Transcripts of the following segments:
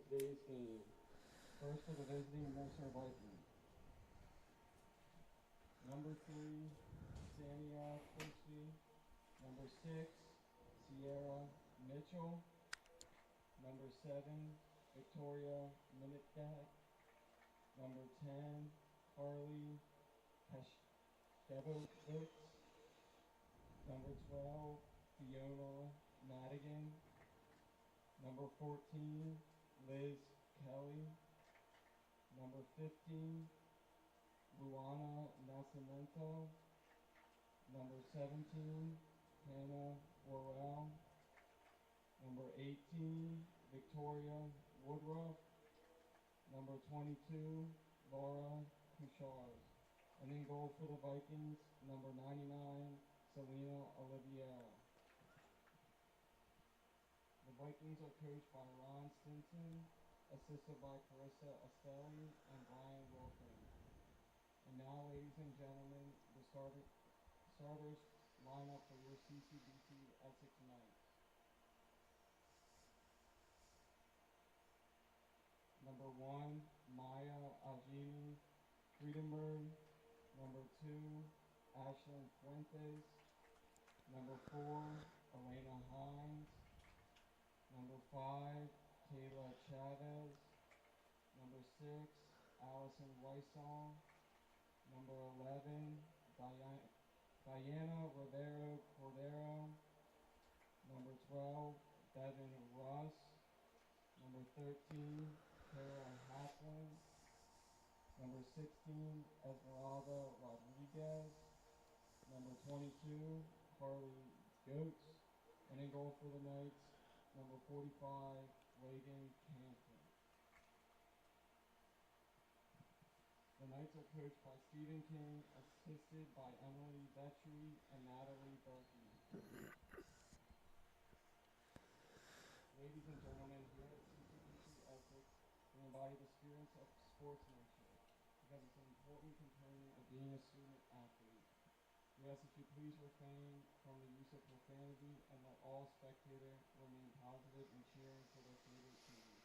today's game. First for the visiting Mercer Vikings. Number 3, Sania Quincy. Number 6, Sierra Mitchell. Number 7, Victoria Minitdak. Number 10, Harley Peshkevovitz. Number 12, Fiona Madigan. Number 14, Liz Kelly. Number 15, Luana Nascimento. Number 17, Hannah Worrell. Number 18, Victoria Woodruff. Number 22, Laura Couchard. And in goal for the Vikings, number 99, Selena Oliviera. The Vikings are coached by Ron Stinson, assisted by Carissa Estelli and Brian Wilkin. And now, ladies and gentlemen, the starters line up for your CCBC Essex Knights. Number 1, Maya Aljini Friedenberg. Number 2, Ashlyn Fuentes. Number 4, Elena Hines. Number 5, Kayla Chavez. Number 6, Allison Weissong. Number 11, Diana Rivero Cordero. Number 12, Devin Russ. Number 13, Kara Haslin. Number 16, Esmeralda Rodriguez. Number 22, Harley Goetz. And in goal for the Knights, number 45, Reagan Canton. The Knights are coached by Stephen King, assisted by Emily Vetri and Natalie Berkey. Ladies and gentlemen, here at CCBC Essex, we embody the spirit of sportsmanship because it's an important component of being a student athlete. We ask that you please refrain from the use of profanity and let all spectators remain positive in cheering for their favorite teams.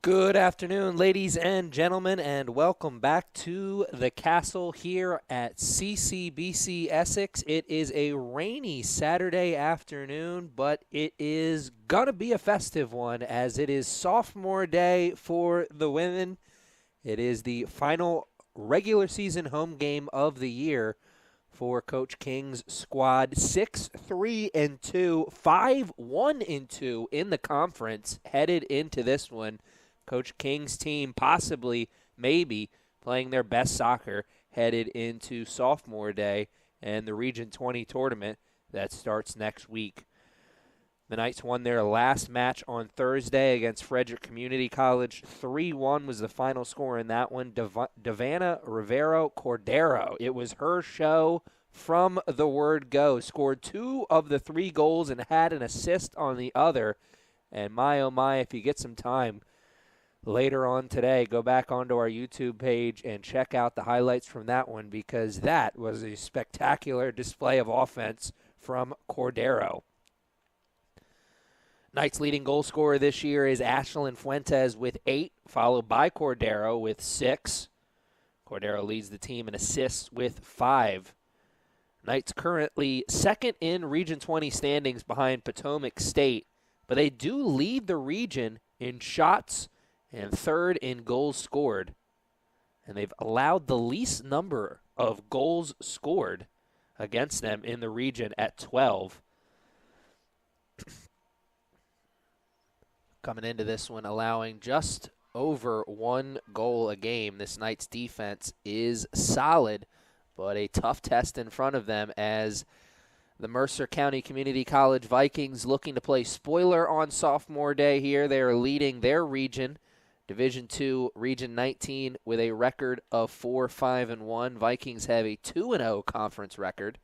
Good afternoon, ladies and gentlemen, and welcome back to the castle here at CCBC Essex. It is a rainy Saturday afternoon, but it is going to be a festive one as it is sophomore day for the women. It is the final regular season home game of the year for Coach King's squad. 6-3-2, 5-1-2 in the conference headed into this one. Coach King's team possibly, maybe, playing their best soccer headed into sophomore day and the Region 20 tournament that starts next week. The Knights won their last match on Thursday against Frederick Community College. 3-1 was the final score in that one. Davana Rivero Cordero. It was her show from the word go. Scored 2 of the 3 goals and had an assist on the other. And my, oh my, if you get some time later on today, go back onto our YouTube page and check out the highlights from that one because that was a spectacular display of offense from Cordero. Knights' leading goal scorer this year is Ashlyn Fuentes with 8, followed by Cordero with 6. Cordero leads the team in assists with 5. Knights currently second in Region 20 standings behind Potomac State, but they do lead the region in shots and third in goals scored. And they've allowed the least number of goals scored against them in the region at 12. Coming into this one, allowing just over 1 goal a game. This Knights defense is solid, but a tough test in front of them as the Mercer County Community College Vikings looking to play spoiler on sophomore day here. They are leading their region, Division II, Region 19, with a record of 4-5-1. Vikings have a 2-0 conference record.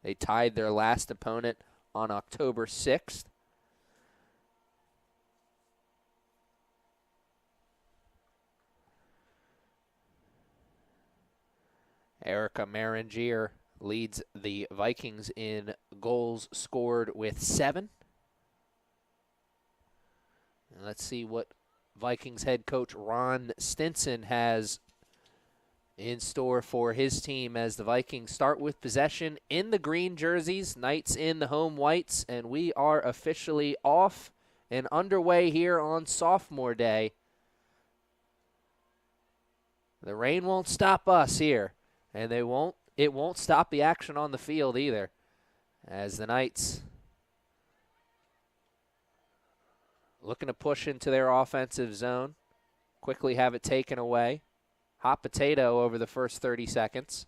They tied their last opponent on October 6th. Erica Marangier leads the Vikings in goals scored with 7. And let's see what Vikings head coach Ron Stinson has in store for his team as the Vikings start with possession in the green jerseys, Knights in the home whites, and we are officially off and underway here on sophomore day. The rain won't stop us here, and it won't stop the action on the field either, as the Knights looking to push into their offensive zone, quickly have it taken away. Hot potato over the first 30 seconds,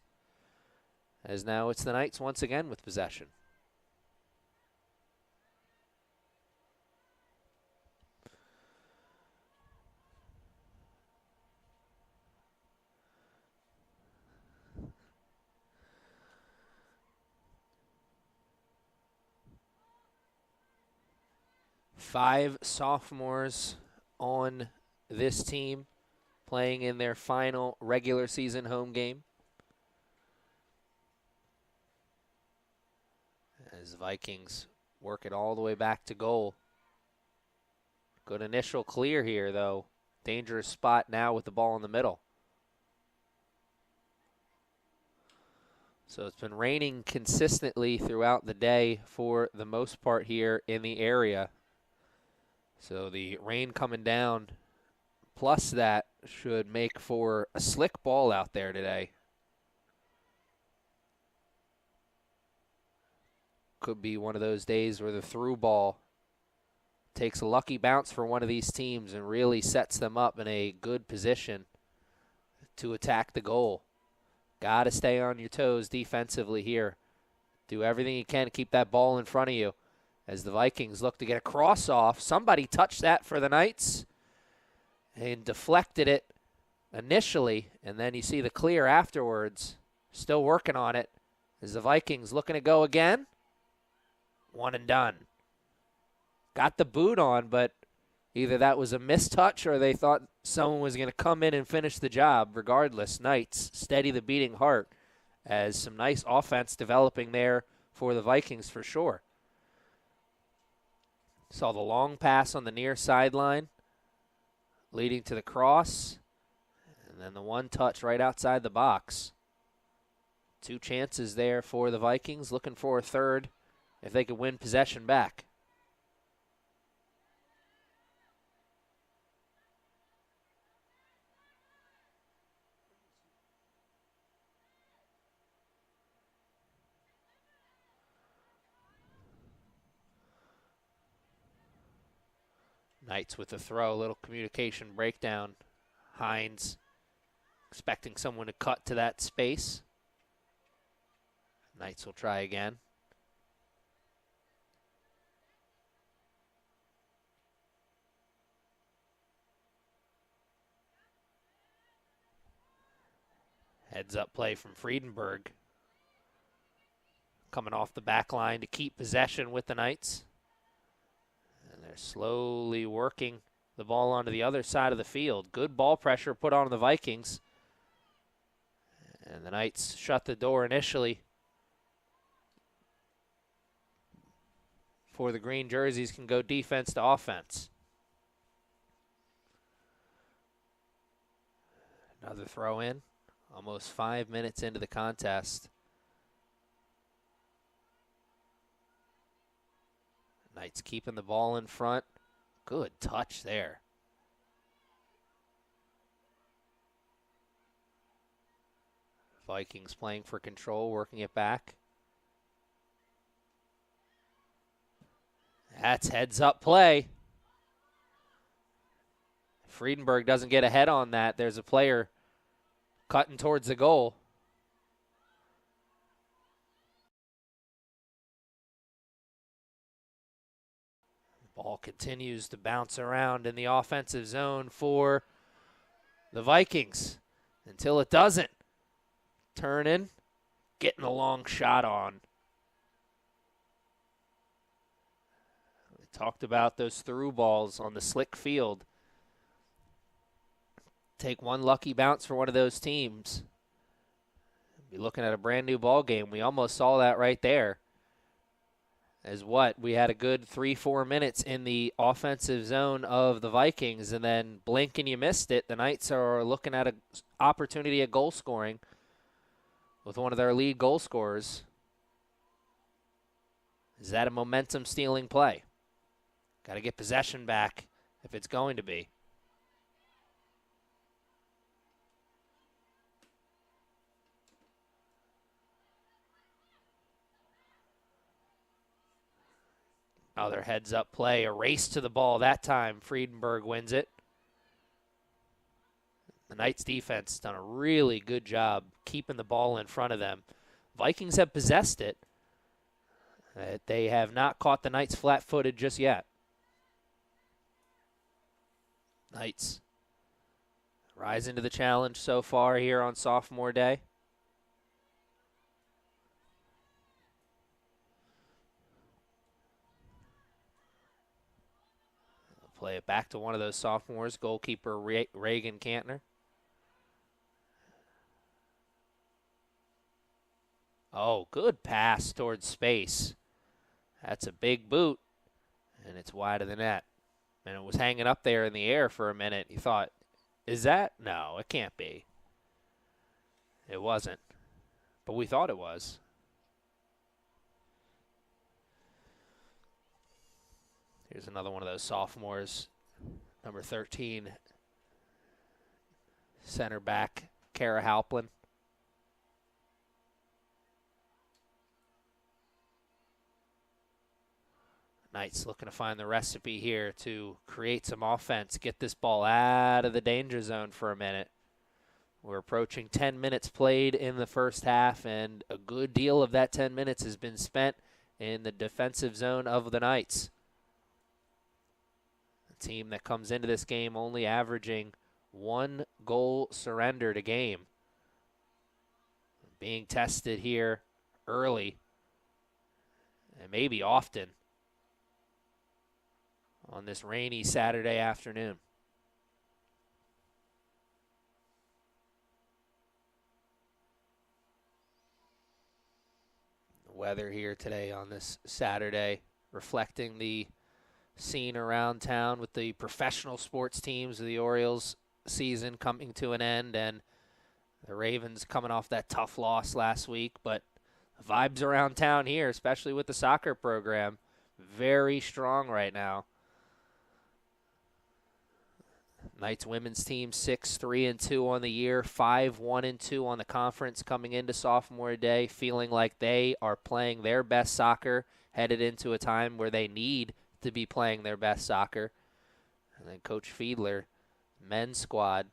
as now it's the Knights once again with possession. Five sophomores on this team playing in their final regular season home game. As the Vikings work it all the way back to goal. Good initial clear here, though. Dangerous spot now with the ball in the middle. So it's been raining consistently throughout the day for the most part here in the area. So the rain coming down, plus that, should make for a slick ball out there today. Could be one of those days where the through ball takes a lucky bounce for one of these teams and really sets them up in a good position to attack the goal. Got to stay on your toes defensively here. Do everything you can to keep that ball in front of you as the Vikings look to get a cross off. Somebody touched that for the Knights and deflected it initially, and then you see the clear afterwards. Still working on it as the Vikings looking to go again. One and done. Got the boot on, but either that was a mistouch or they thought someone was going to come in and finish the job. Regardless, Knights steady the beating heart as some nice offense developing there for the Vikings for sure. Saw the long pass on the near sideline leading to the cross, and then the one touch right outside the box. Two chances there for the Vikings, looking for a third if they could win possession back. Knights with the throw, a little communication breakdown. Hines expecting someone to cut to that space. Knights will try again. Heads up play from Friedenberg. Coming off the back line to keep possession with the Knights. And they're slowly working the ball onto the other side of the field. Good ball pressure put on the Vikings. And the Knights shut the door initially. Before the green jerseys can go defense to offense. Another throw in. Almost 5 minutes into the contest. Knights keeping the ball in front. Good touch there. Vikings playing for control, working it back. That's heads up play. Friedenberg doesn't get ahead on that. There's a player cutting towards the goal. The ball continues to bounce around in the offensive zone for the Vikings until it doesn't. Turning, getting a long shot on. We talked about those through balls on the slick field. Take one lucky bounce for one of those teams. Be looking at a brand new ball game. We almost saw that right there. As what? We had a good 3-4 minutes in the offensive zone of the Vikings, and then blink and you missed it. The Knights are looking at an opportunity at goal scoring with one of their lead goal scorers. Is that a momentum-stealing play? Got to get possession back if it's going to be. Another heads-up play, a race to the ball that time. Friedenberg wins it. The Knights defense has done a really good job keeping the ball in front of them. Vikings have possessed it. They have not caught the Knights flat-footed just yet. Knights rising to the challenge so far here on sophomore day. Play it back to one of those sophomores, goalkeeper Reagan Cantner. Oh, good pass towards space. That's a big boot, and it's wide of the net. And it was hanging up there in the air for a minute. You thought, is that? No, it can't be. It wasn't, but we thought it was. Here's another one of those sophomores, number 13, center back, Kara Halplin. Knights looking to find the recipe here to create some offense, get this ball out of the danger zone for a minute. We're approaching 10 minutes played in the first half, and a good deal of that 10 minutes has been spent in the defensive zone of the Knights. A team that comes into this game only averaging 1 goal surrendered a game. Being tested here early, and maybe often, on this rainy Saturday afternoon. The weather here today on this Saturday reflecting the scene around town with the professional sports teams of the Orioles season coming to an end and the Ravens coming off that tough loss last week. But the vibes around town here, especially with the soccer program, very strong right now. Knights women's team 6-3-2 on the year, 5-1-2 on the conference coming into sophomore day, feeling like they are playing their best soccer, headed into a time where they need to be playing their best soccer. And then Coach Fiedler, men's squad,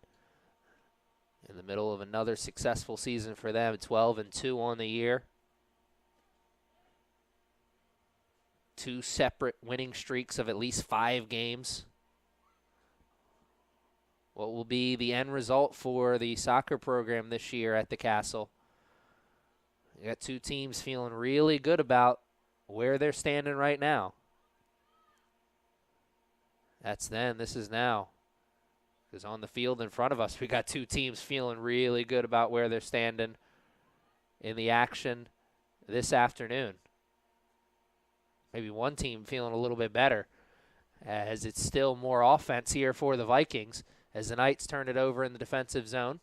in the middle of another successful season for them, 12-2 on the year. 2 separate winning streaks of at least 5 games. What will be the end result for the soccer program this year at the Castle? You got 2 teams feeling really good about where they're standing right now. That's then, this is now. Because on the field in front of us, we got 2 teams feeling really good about where they're standing in the action this afternoon. Maybe one team feeling a little bit better, as it's still more offense here for the Vikings as the Knights turn it over in the defensive zone.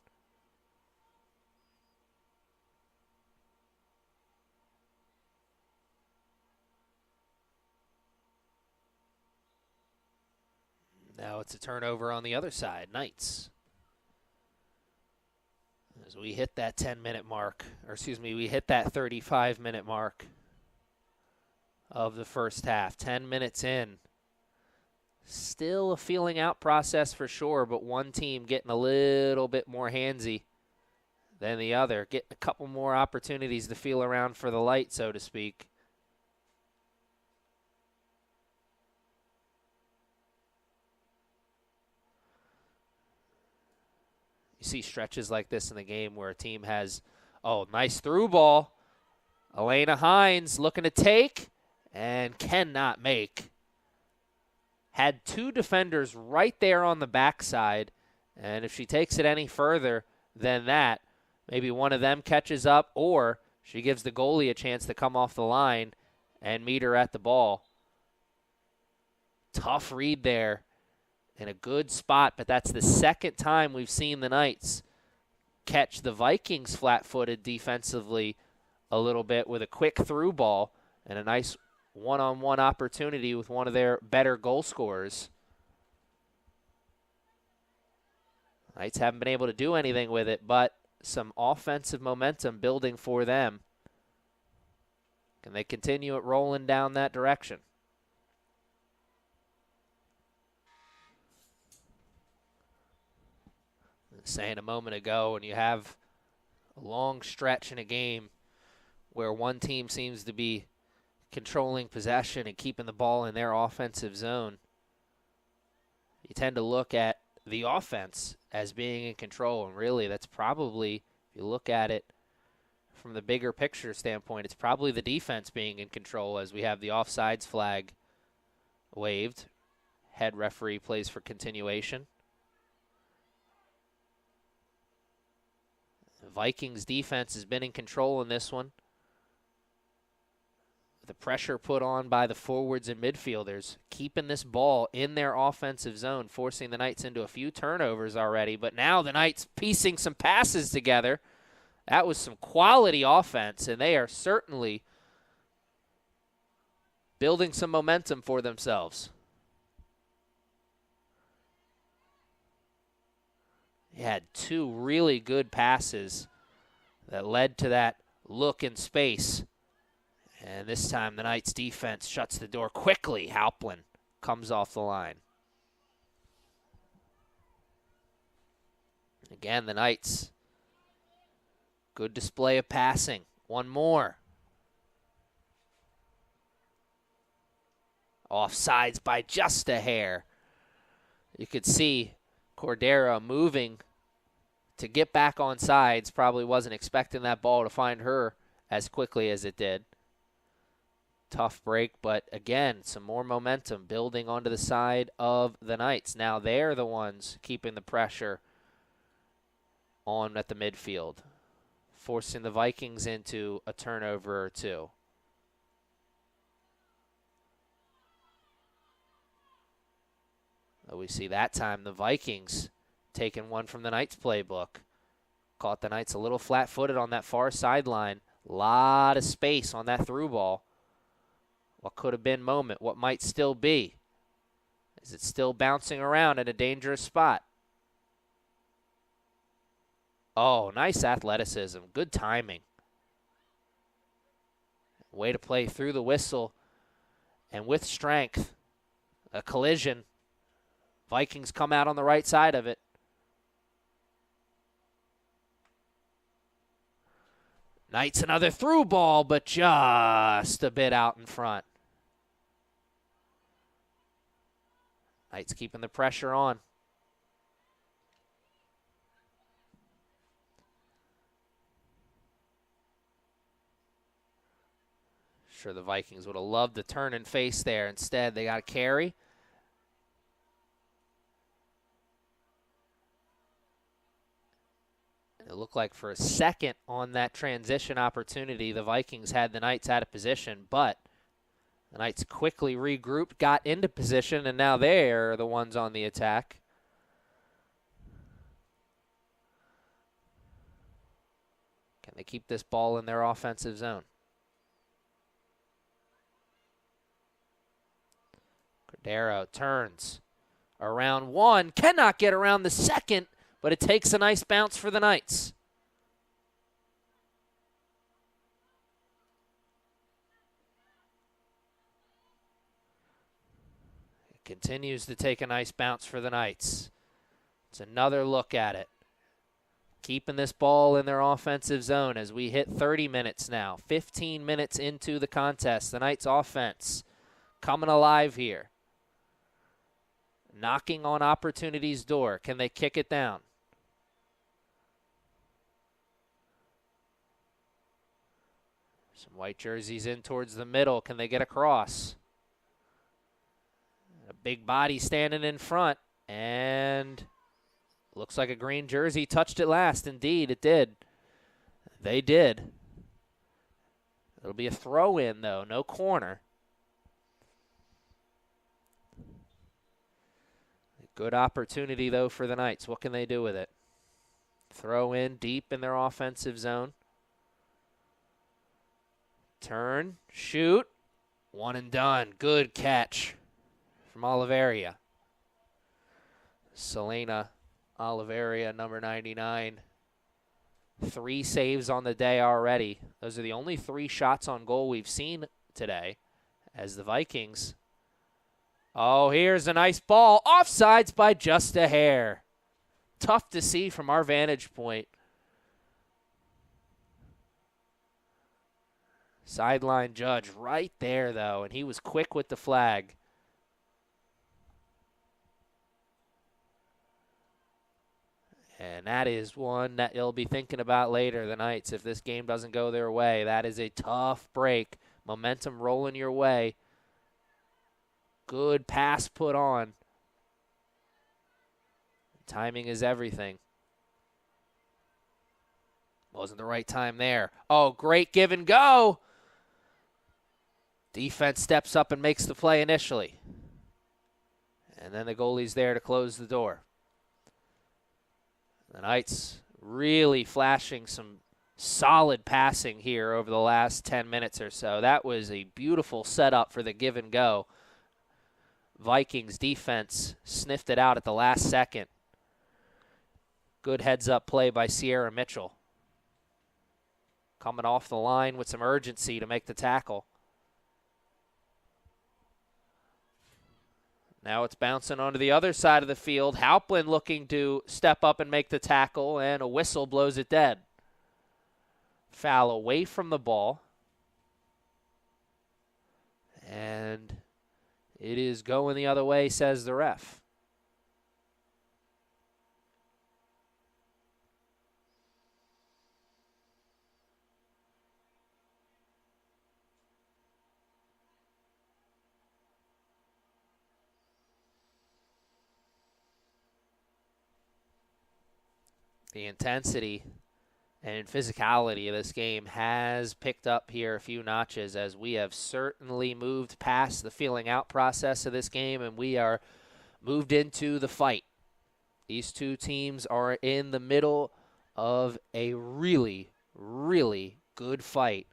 Now it's a turnover on the other side, Knights. As we hit that 10-minute mark, or excuse me, we hit that 35-minute mark of the first half. 10 minutes in. Still a feeling out process for sure, but one team getting a little bit more handsy than the other, getting a couple more opportunities to feel around for the light, so to speak. You see stretches like this in the game where a team has, oh, nice through ball. Elena Hines looking to take and cannot make. Had 2 defenders right there on the backside, and if she takes it any further than that, maybe one of them catches up, or she gives the goalie a chance to come off the line and Meter at the ball. Tough read there in a good spot, but that's the second time we've seen the Knights catch the Vikings flat-footed defensively a little bit with a quick through ball and a nice one-on-one opportunity with one of their better goal scorers. Knights haven't been able to do anything with it, but some offensive momentum building for them. Can they continue it rolling down that direction? Saying a moment ago, when you have a long stretch in a game where one team seems to be controlling possession and keeping the ball in their offensive zone, you tend to look at the offense as being in control. And really, that's probably, if you look at it from the bigger picture standpoint, it's probably the defense being in control as we have the offsides flag waved. Head referee plays for continuation. The Vikings defense has been in control in this one. The pressure put on by the forwards and midfielders, keeping this ball in their offensive zone, forcing the Knights into a few turnovers already. But now the Knights piecing some passes together. That was some quality offense, and they are certainly building some momentum for themselves. He had two really good passes that led to that look in space. And this time the Knights defense shuts the door quickly. Halplin comes off the line. Again, the Knights, good display of passing. One more. Offsides by just a hair. You could see Cordero moving to get back on sides. Probably wasn't expecting that ball to find her as quickly as it did. Tough break, but again, some more momentum building onto the side of the Knights. Now they're the ones keeping the pressure on at the midfield, forcing the Vikings into a turnover or two. We see that time the Vikings taking one from the Knights playbook. Caught the Knights a little flat-footed on that far sideline. Lot of space on that through ball. What could have been moment, what might still be. Is it still bouncing around in a dangerous spot? Oh, nice athleticism. Good timing. Way to play through the whistle and with strength. A collision. Vikings come out on the right side of it. Knights another through ball, but just a bit out in front. Knights keeping the pressure on. Sure, the Vikings would have loved to turn and face there. Instead, they got a carry. It looked like for a second on that transition opportunity, the Vikings had the Knights out of position, but the Knights quickly regrouped, got into position, and now they're the ones on the attack. Can they keep this ball in their offensive zone? Cordero turns around one, cannot get around the second, but it takes a nice bounce for the Knights. It continues to take a nice bounce for the Knights. It's another look at it. Keeping this ball in their offensive zone as we hit 30 minutes now. 15 minutes into the contest. The Knights offense coming alive here. Knocking on opportunity's door. Can they kick it down? Some white jerseys in towards the middle. Can they get across? A big body standing in front. And looks like a green jersey touched it last. Indeed, it did. They did. It'll be a throw-in, though, no corner. Good opportunity, though, for the Knights. What can they do with it? Throw in deep in their offensive zone. Turn, shoot, one and done. Good catch from Oliveria. Selena Oliveria, number 99. 3 saves on the day already. Those are the only 3 shots on goal we've seen today as the Vikings. Oh, here's a nice ball. Offsides by just a hair. Tough to see from our vantage point. Sideline judge right there, though, and he was quick with the flag. And that is one that you'll be thinking about later, the Knights, if this game doesn't go their way. That is a tough break. Momentum rolling your way. Good pass put on. Timing is everything. Wasn't the right time there. Oh, great give and go. Defense steps up and makes the play initially. And then the goalie's there to close the door. The Knights really flashing some solid passing here over the last 10 minutes or so. That was a beautiful setup for the give and go. Vikings defense sniffed it out at the last second. Good heads-up play by Sierra Mitchell. Coming off the line with some urgency to make the tackle. Now it's bouncing onto the other side of the field. Halplin looking to step up and make the tackle, and a whistle blows it dead. Foul away from the ball. And it is going the other way, says the ref. The intensity and physicality of this game has picked up here a few notches as we have certainly moved past the feeling out process of this game and we are moved into the fight. These two teams are in the middle of a really, really good fight.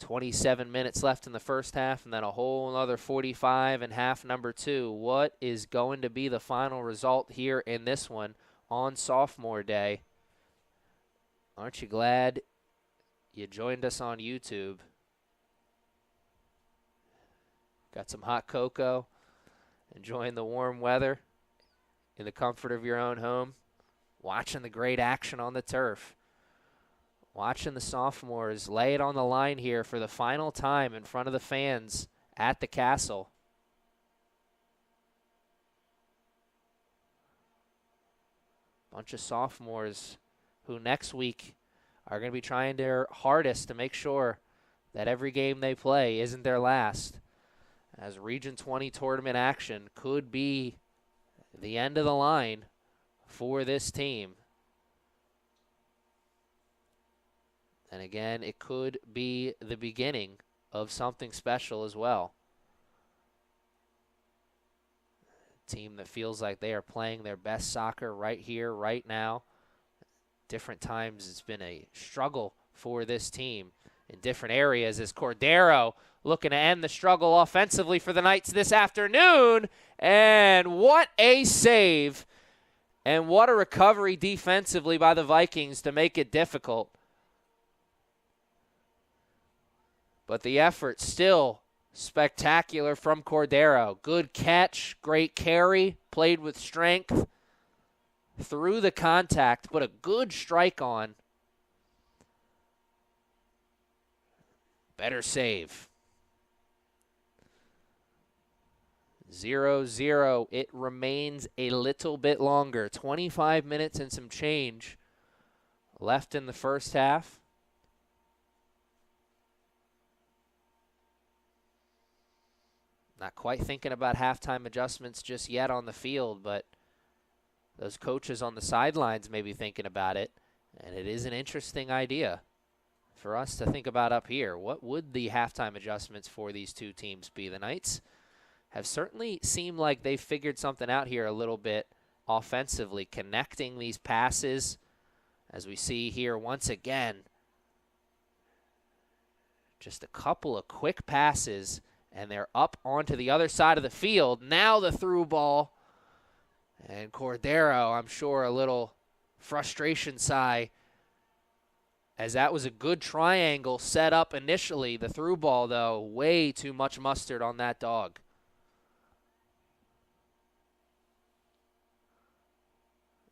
27 minutes left in the first half and then a whole another 45 in half number 2. What is going to be the final result here in this one on sophomore day? Aren't you glad you joined us on YouTube? Got some hot cocoa, enjoying the warm weather in the comfort of your own home, watching the great action on the turf. Watching the sophomores lay it on the line here for the final time in front of the fans at the Castle. Bunch of sophomores who next week are going to be trying their hardest to make sure that every game they play isn't their last. As Region 20 tournament action could be the end of the line for this team. And again, it could be the beginning of something special as well. A team that feels like they are playing their best soccer right here, right now. Different times it's been a struggle for this team in different areas as Cordero looking to end the struggle offensively for the Knights this afternoon. And what a save. And what a recovery defensively by the Vikings to make it difficult. But the effort still spectacular from Cordero. Good catch, great carry, played with strength. Through the contact, but a good strike on. Better save. 0-0. It remains a little bit longer. 25 minutes and some change left in the first half. Not quite thinking about halftime adjustments just yet on the field, but those coaches on the sidelines may be thinking about it, and it is an interesting idea. for us to think about up here. What would the halftime adjustments for these two teams be? The Knights have certainly seemed like they've figured something out here a little bit offensively, connecting these passes, as we see here once again. Just a couple of quick passes, and they're up onto the other side of the field. Now the through ball. And Cordero, I'm sure a little frustration sigh, as that was a good triangle set up initially. The through ball, though, way too much mustard on that dog.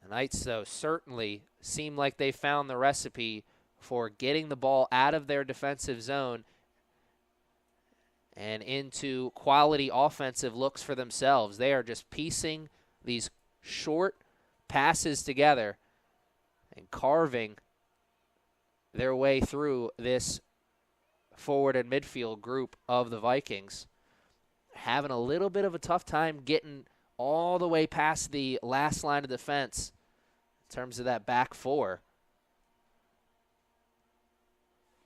The Knights, though, certainly seem like they found the recipe for getting the ball out of their defensive zone and into quality offensive looks for themselves. They are just piecing these short passes together and carving their way through this forward and midfield group of the Vikings. Having a little bit of a tough time getting all the way past the last line of defense in terms of that back four.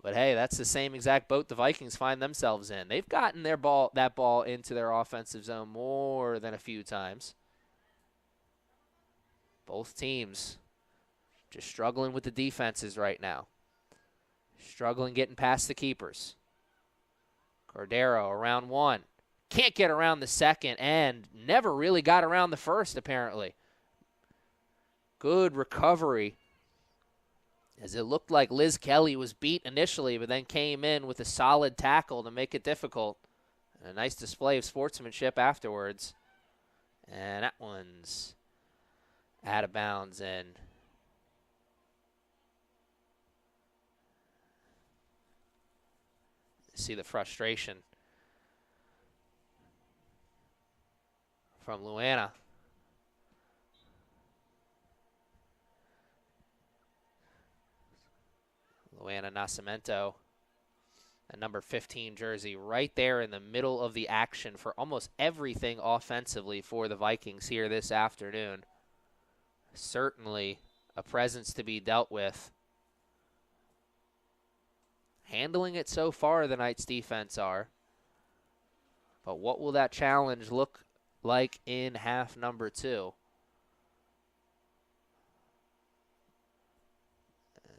But hey, that's the same exact boat the Vikings find themselves in. They've gotten that ball into their offensive zone more than a few times. Both teams just struggling with the defenses right now. Struggling getting past the keepers. Cordero around one. Can't get around the second and never really got around the first, apparently. Good recovery, as it looked like Liz Kelly was beat initially, but then came in with a solid tackle to make it difficult. And a nice display of sportsmanship afterwards. And that one's out of bounds, and see the frustration from Luana. Luana Nascimento, a number 15 jersey, right there in the middle of the action for almost everything offensively for the Vikings here this afternoon. Certainly a presence to be dealt with. Handling it so far, the Knights defense are. But what will that challenge look like in half number two?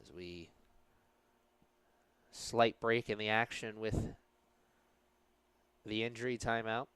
As we slight break in the action with the injury timeout.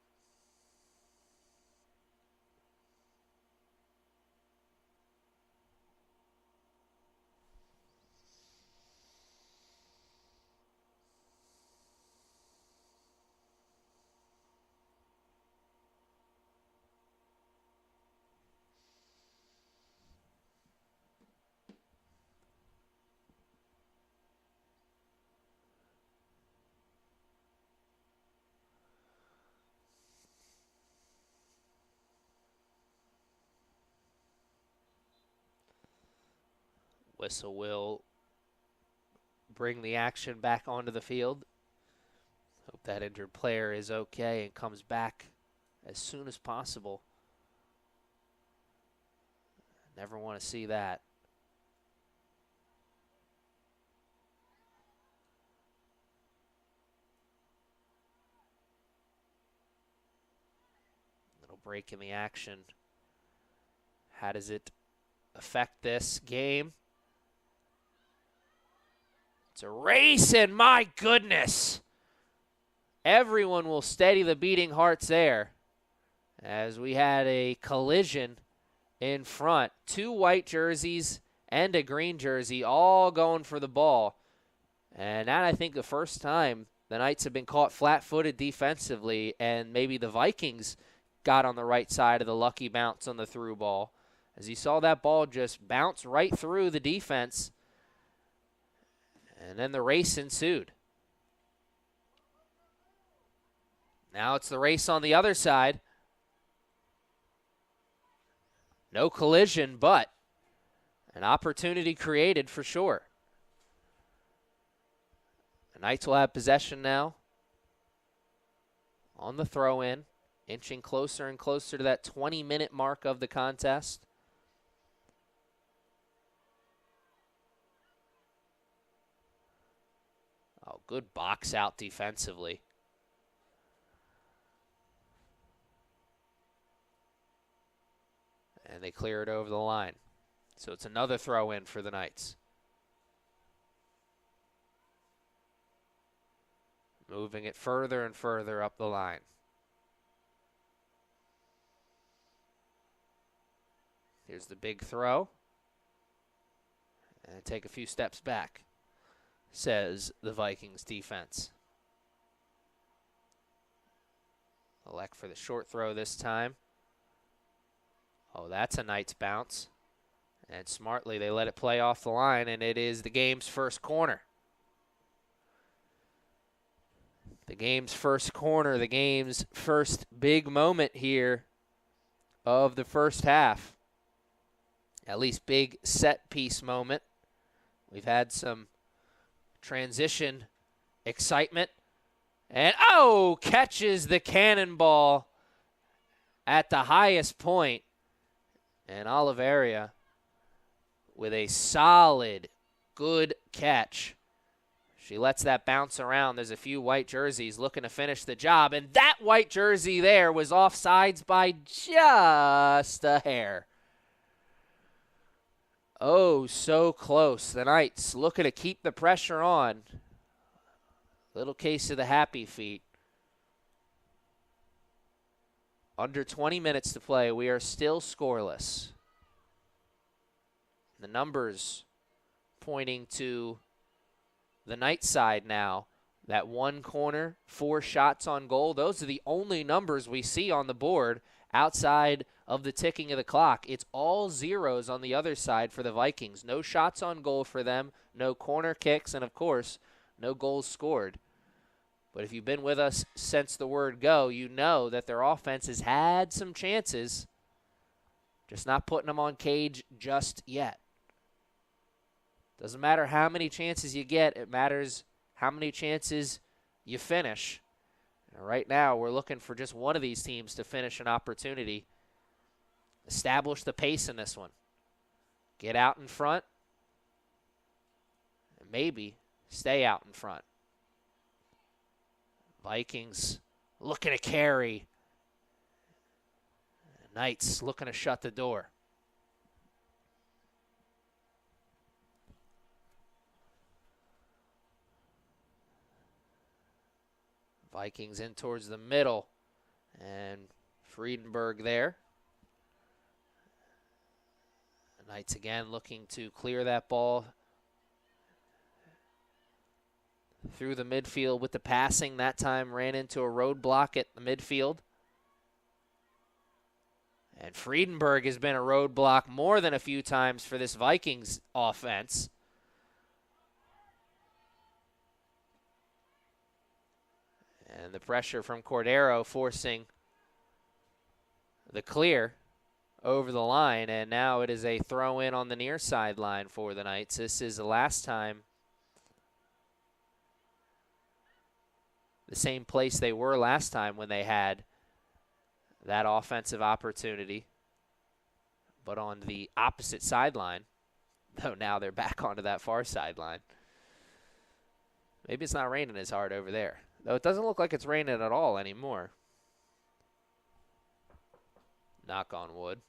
Whistle will bring the action back onto the field. Hope that injured player is okay and comes back as soon as possible. Never want to see that. Little break in the action. How does it affect this game? It's a race, and my goodness, everyone will steady the beating hearts there, as we had a collision in front. Two white jerseys and a green jersey all going for the ball. And that, I think, the first time the Knights have been caught flat-footed defensively, and maybe the Vikings got on the right side of the lucky bounce on the through ball. As you saw that ball just bounce right through the defense, and then the race ensued. Now it's the race on the other side. No collision, but an opportunity created for sure. The Knights will have possession now on the throw-in, inching closer and closer to that 20-minute mark of the contest. good box out defensively. And they clear it over the line. So it's another throw in for the Knights. Moving it further and further up the line. Here's the big throw. And take a few steps back, says the Vikings defense. Elect for the short throw this time. Oh, that's a Knights bounce. And smartly, they let it play off the line, and it is the game's first corner. The game's first corner, the game's first big moment here of the first half. At least big set piece moment. We've had some transition excitement. And, oh, catches the cannonball at the highest point. And Oliveira with a solid, good catch. She lets that bounce around. There's a few white jerseys looking to finish the job. And that white jersey there was offsides by just a hair. Oh, so close. The Knights looking to keep the pressure on. Little case of the happy feet. Under 20 minutes to play. We are still scoreless. The numbers pointing to the Knights side now. That one corner, 4 shots on goal. Those are the only numbers we see on the board outside of the ticking of the clock. It's all zeros on the other side for the Vikings. No shots on goal for them, no corner kicks, and, of course, no goals scored. But if you've been with us since the word go, you know that their offense has had some chances, just not putting them on cage just yet. Doesn't matter how many chances you get. It matters how many chances you finish. And right now, we're looking for just one of these teams to finish an opportunity. Establish the pace in this one. Get out in front. And maybe stay out in front. Vikings looking to carry. Knights looking to shut the door. Vikings in towards the middle. And Friedenberg there. The Knights again looking to clear that ball through the midfield with the passing. That time ran into a roadblock at the midfield. And Friedenberg has been a roadblock more than a few times for this Vikings offense. And the pressure from Cordero forcing the clear over the line. And now it is a throw in on the near sideline for the Knights. This is the last time, the same place they were last time when they had that offensive opportunity, but on the opposite sideline. Though now they're back onto that far sideline. Maybe it's not raining as hard over there. Though it doesn't look like it's raining at all anymore. Knock on wood.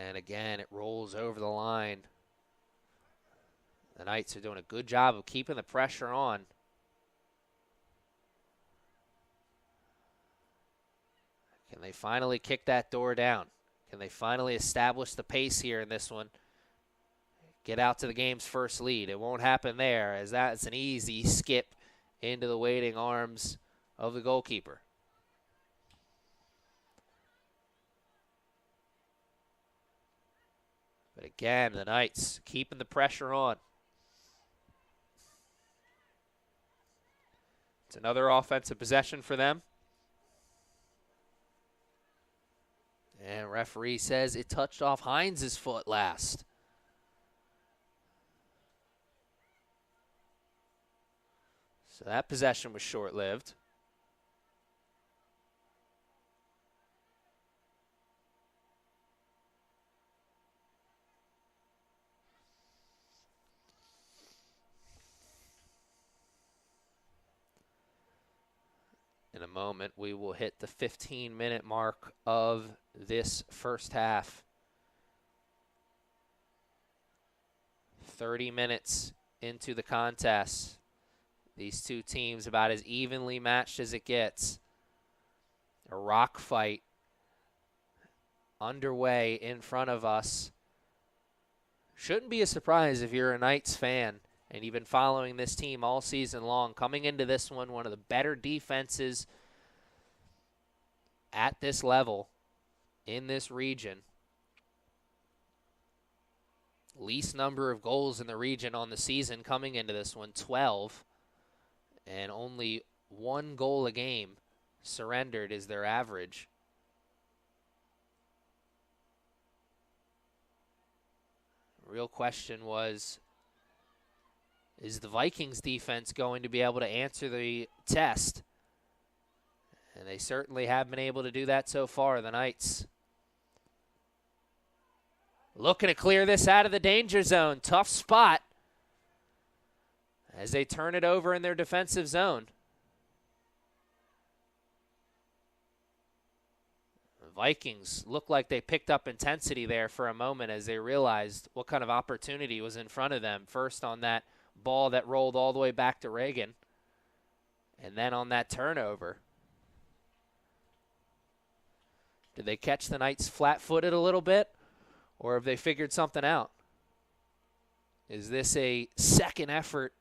And again, it rolls over the line. The Knights are doing a good job of keeping the pressure on. Can they finally kick that door down? Can they finally establish the pace here in this one? Get out to the game's first lead. It won't happen there, as that's an easy skip into the waiting arms of the goalkeeper. But again, the Knights keeping the pressure on. It's another offensive possession for them. And referee says it touched off Hines' foot last. So that possession was short-lived. moment, we will hit the 15-minute mark of this first half. 30 minutes into the contest. These two teams about as evenly matched as it gets. A rock fight underway in front of us. Shouldn't be a surprise if you're a Knights fan and you've been following this team all season long. Coming into this one of the better defenses at this level in this region. Least number of goals in the region on the season coming into this one, 12. And only 1 goal a game surrendered is their average. Real question was, is the Vikings defense going to be able to answer the test? And they certainly have been able to do that so far, the Knights. Looking to clear this out of the danger zone. Tough spot as they turn it over in their defensive zone. Vikings looked like they picked up intensity there for a moment as they realized what kind of opportunity was in front of them. First on that ball that rolled all the way back to Reagan, and then on that turnover. Did they catch the Knights flat-footed a little bit, or have they figured something out? Is this a second effort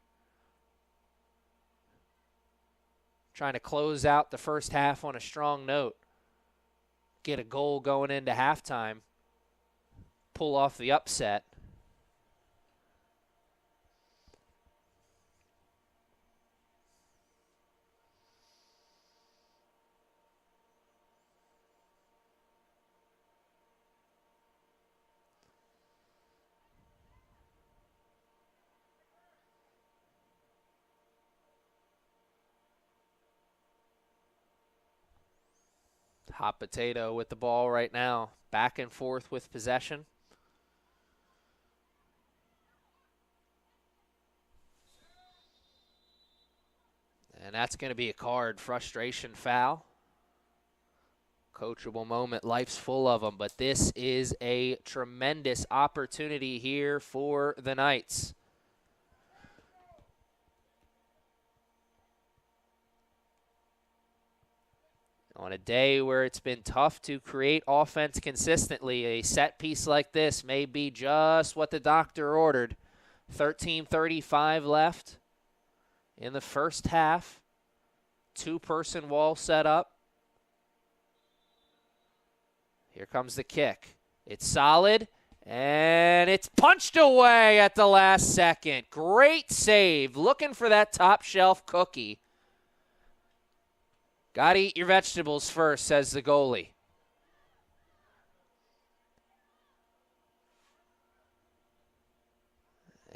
trying to close out the first half on a strong note? Get a goal going into halftime, pull off the upset. Hot potato with the ball right now. Back and forth with possession. And that's going to be a card. Frustration foul. Coachable moment. Life's full of them. But this is a tremendous opportunity here for the Knights. On a day where it's been tough to create offense consistently, a set piece like this may be just what the doctor ordered. 13:35 left in the first half. 2-person wall set up. Here comes the kick. It's solid, and it's punched away at the last second. Great save. Looking for that top shelf cookie. Got to eat your vegetables first, says the goalie.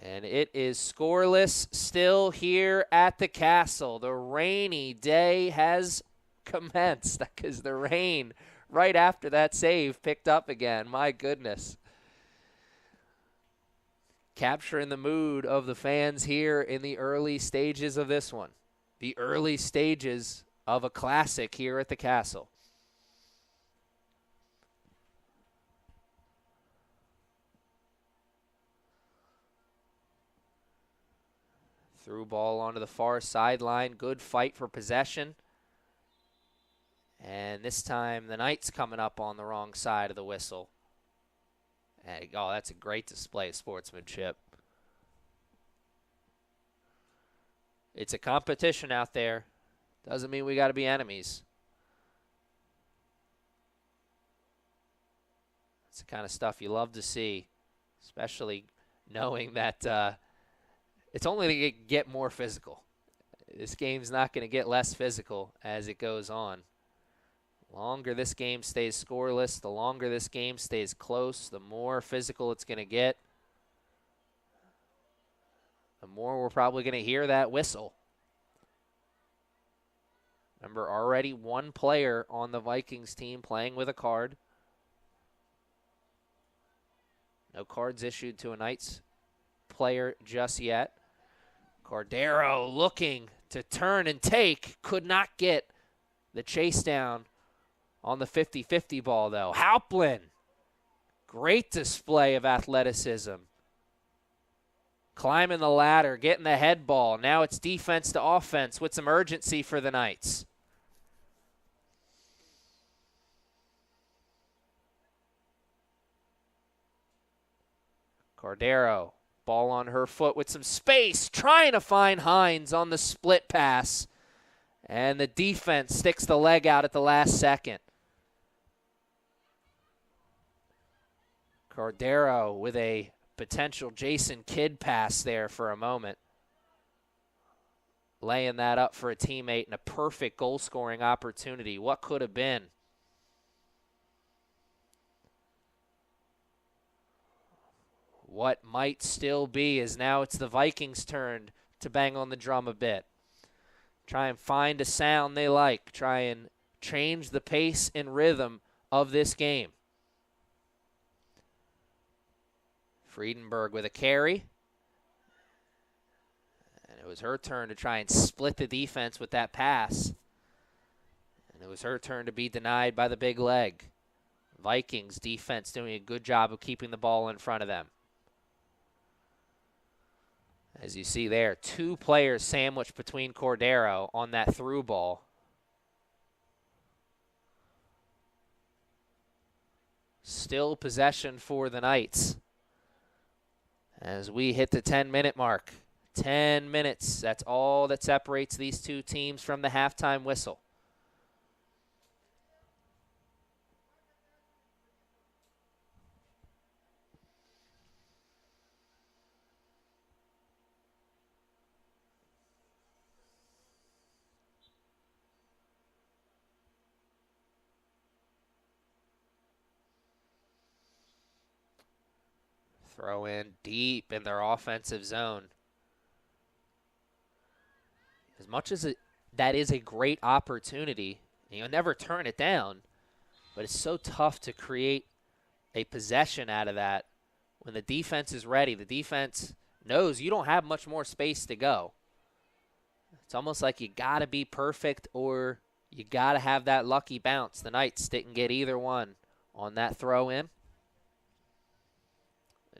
And it is scoreless still here at the Castle. The rainy day has commenced because the rain right after that save picked up again. My goodness. Capturing the mood of the fans here in the early stages of this one. The early stages of a classic here at the Castle. Through ball onto the far sideline. Good fight for possession. And this time the Knights coming up on the wrong side of the whistle. And, oh, that's a great display of sportsmanship. It's a competition out there. Doesn't mean we got to be enemies. It's the kind of stuff you love to see, especially knowing that it's only going to get more physical. This game's not going to get less physical as it goes on. The longer this game stays scoreless, the longer this game stays close, the more physical it's going to get. The more we're probably going to hear that whistle. Remember, already one player on the Vikings team playing with a card. No cards issued to a Knights player just yet. Cordero looking to turn and take. Could not get the chase down on the 50-50 ball, though. Halplin, great display of athleticism. Climbing the ladder, getting the head ball. Now it's defense to offense with some urgency for the Knights. Cordero, ball on her foot with some space, trying to find Hines on the split pass. And the defense sticks the leg out at the last second. Cordero with a potential Jason Kidd pass there for a moment. Laying that up for a teammate and a perfect goal-scoring opportunity. What could have been? What might still be is now it's the Vikings' turn to bang on the drum a bit. Try and find a sound they like. Try and change the pace and rhythm of this game. Friedenberg with a carry. And it was her turn to try and split the defense with that pass. And it was her turn to be denied by the big leg. Vikings defense doing a good job of keeping the ball in front of them. As you see there, two players sandwiched between Cordero on that through ball. Still possession for the Knights. As we hit the 10-minute mark. 10 minutes, that's all that separates these two teams from the halftime whistle. Throw in deep in their offensive zone. As much as that is a great opportunity, you'll never turn it down, but it's so tough to create a possession out of that when the defense is ready. The defense knows you don't have much more space to go. It's almost like you got to be perfect or you got to have that lucky bounce. The Knights didn't get either one on that throw in.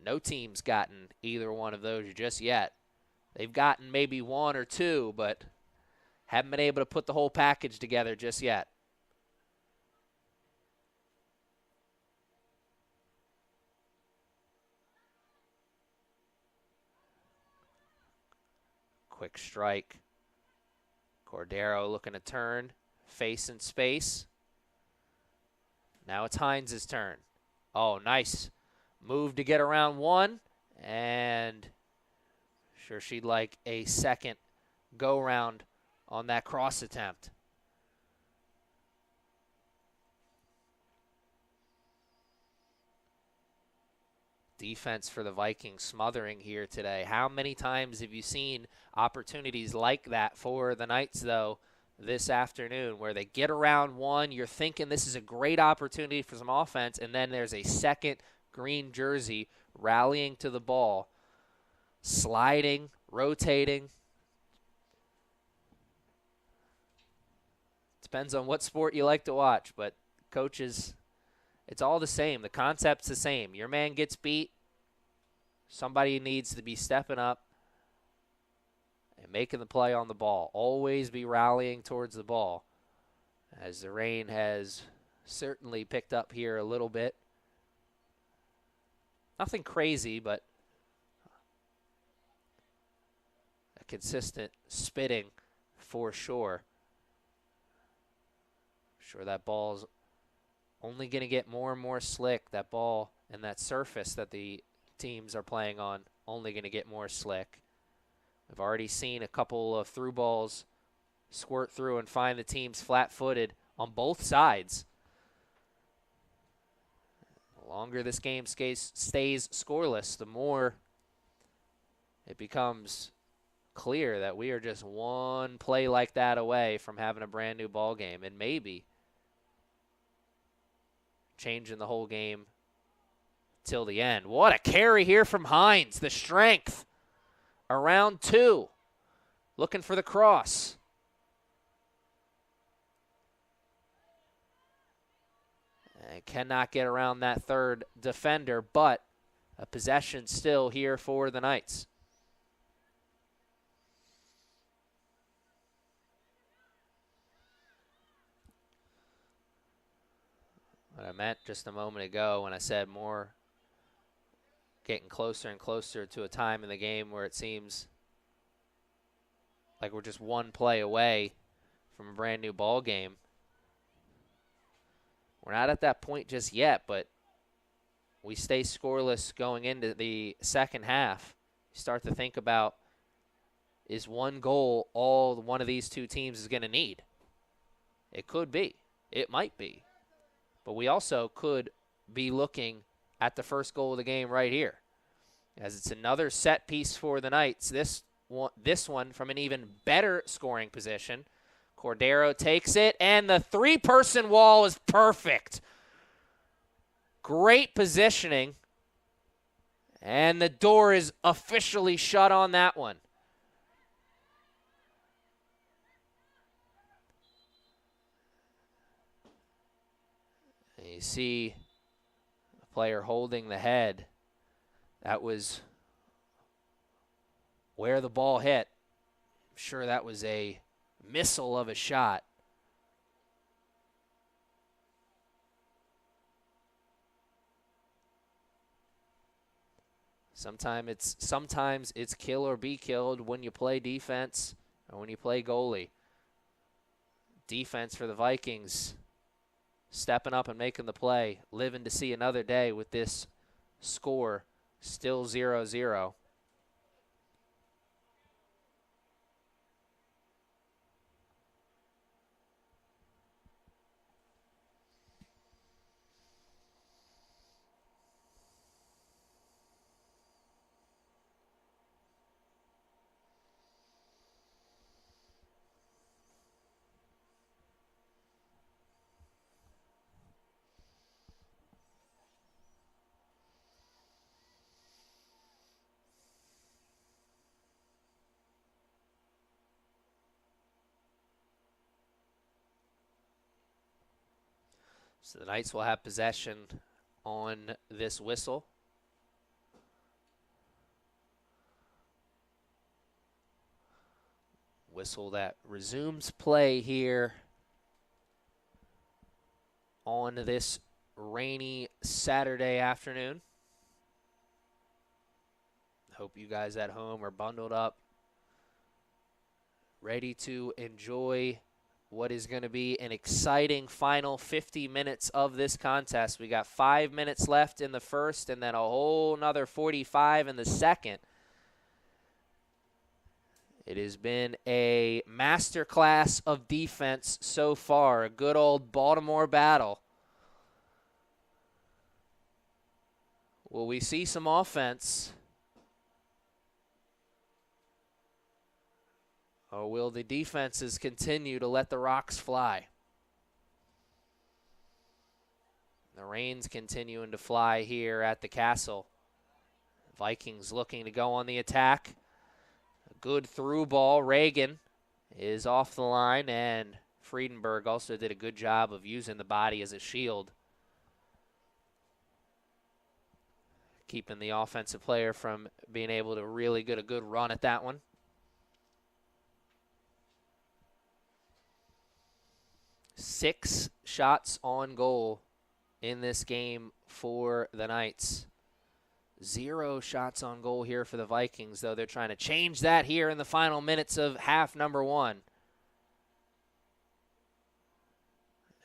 No team's gotten either one of those just yet. They've gotten maybe one or two, but haven't been able to put the whole package together just yet. Quick strike. Cordero looking to turn, face in space. Now it's Hines' turn. Oh, nice move to get around one, and sure she'd like a second go-round on that cross attempt. Defense for the Vikings smothering here today. How many times have you seen opportunities like that for the Knights, though, this afternoon, where they get around one, you're thinking this is a great opportunity for some offense, and then there's a second green jersey rallying to the ball, sliding, rotating. Depends on what sport you like to watch, but coaches, it's all the same. The concept's the same. Your man gets beat, somebody needs to be stepping up and making the play on the ball. Always be rallying towards the ball, as the rain has certainly picked up here a little bit. Nothing crazy, but a consistent spitting for sure. Sure, that ball's only going to get more and more slick. That ball and that surface that the teams are playing on only going to get more slick. I've already seen a couple of through balls squirt through and find the teams flat-footed on both sides. The longer this game stays scoreless, the more it becomes clear that we are just one play like that away from having a brand new ball game and maybe changing the whole game till the end. What a carry here from Hines. The strength. Around two. Looking for the cross. And cannot get around that third defender, but a possession still here for the Knights. What I meant just a moment ago when I said more getting closer and closer to a time in the game where it seems like we're just one play away from a brand new ball game. We're not at that point just yet, but we stay scoreless going into the second half. You start to think about, is one goal all one of these two teams is going to need? It could be. It might be. But we also could be looking at the first goal of the game right here, as it's another set piece for the Knights. This one from an even better scoring position. Cordero takes it, and the three-person wall is perfect. Great positioning, and the door is officially shut on that one. And you see the player holding the head. That was where the ball hit. I'm sure that was a missile of a shot. Sometimes it's kill or be killed when you play defense or when you play goalie. Defense for the Vikings stepping up and making the play, living to see another day with this score still 0-0. So the Knights will have possession on this whistle. Whistle that resumes play here on this rainy Saturday afternoon. Hope you guys at home are bundled up, ready to enjoy what is going to be an exciting final 50 minutes of this contest. We got 5 minutes left in the first and then a whole nother 45 in the second. It has been a masterclass of defense so far, a good old Baltimore battle. Will we see some offense? Or will the defenses continue to let the rocks fly? The rain's continuing to fly here at the Castle. Vikings looking to go on the attack. A good through ball. Reagan is off the line, and Friedenberg also did a good job of using the body as a shield, keeping the offensive player from being able to really get a good run at that one. 6 shots on goal in this game for the Knights. 0 shots on goal here for the Vikings, though they're trying to change that here in the final minutes of half number 1.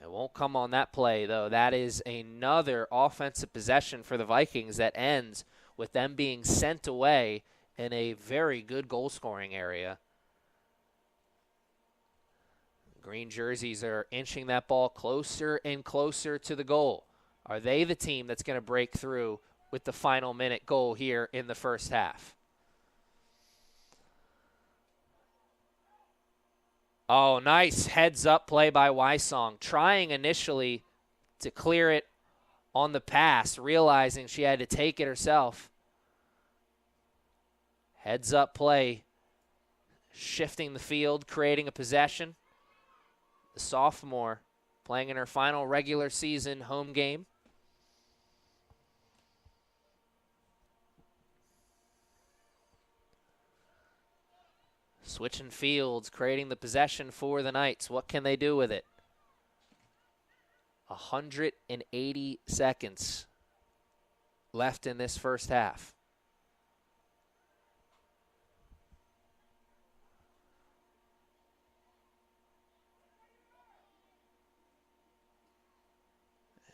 It won't come on that play, though. That is another offensive possession for the Vikings that ends with them being sent away in a very good goal-scoring area. Green jerseys are inching that ball closer and closer to the goal. Are they the team that's going to break through with the final minute goal here in the first half? Oh, nice heads-up play by Wysong, trying initially to clear it on the pass, realizing she had to take it herself. Heads-up play, shifting the field, creating a possession. The sophomore playing in her final regular season home game. Switching fields, creating the possession for the Knights. What can they do with it? 180 seconds left in this first half.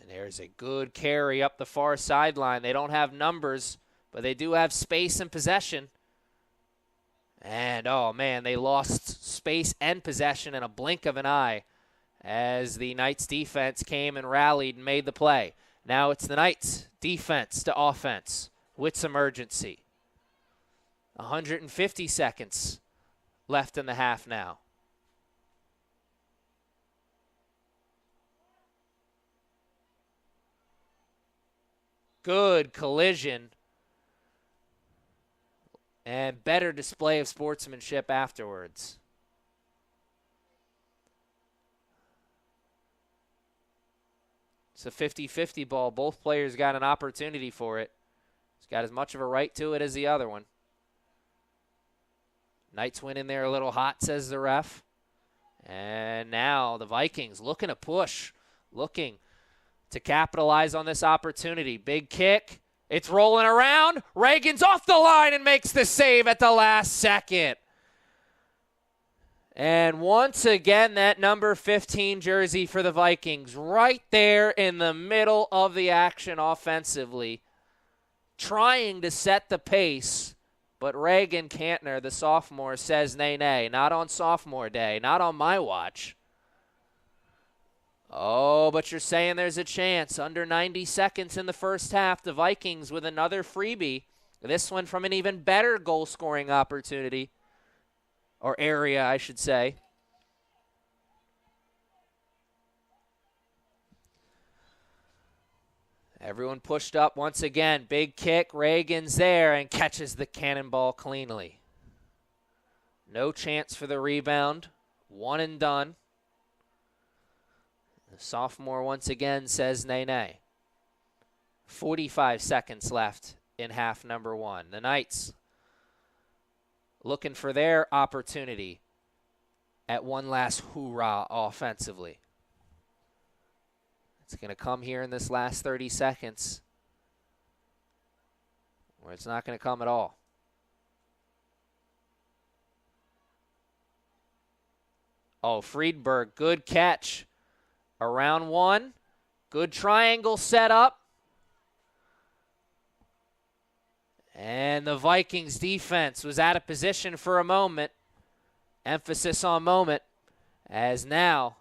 And there's a good carry up the far sideline. They don't have numbers, but they do have space and possession. And, oh, man, they lost space and possession in a blink of an eye as the Knights defense came and rallied and made the play. Now it's the Knights defense to offense with some urgency. 150 seconds left in the half now. Good collision. And better display of sportsmanship afterwards. It's a 50-50 ball. Both players got an opportunity for it. He's got as much of a right to it as the other one. Knights went in there a little hot, says the ref. And now the Vikings looking to push, looking to capitalize on this opportunity. Big kick. It's rolling around. Reagan's off the line and makes the save at the last second. And once again, that number 15 jersey for the Vikings right there in the middle of the action offensively, trying to set the pace. But Reagan Cantner, the sophomore, says nay, nay. Not on sophomore day. Not on my watch. Oh, but you're saying there's a chance. Under 90 seconds in the first half, the Vikings with another freebie. This one from an even better goal-scoring opportunity. Or area, I should say. Everyone pushed up once again. Big kick. Reagan's there and catches the cannonball cleanly. No chance for the rebound. One and done. The sophomore once again says nay, nay. 45 seconds left in half number one. The Knights looking for their opportunity at one last hoorah offensively. It's going to come here in this last 30 seconds, or it's not going to come at all. Oh, Friedberg, good catch. Around one. Good triangle set up. And the Vikings defense was out of position for a moment. Emphasis on moment. As now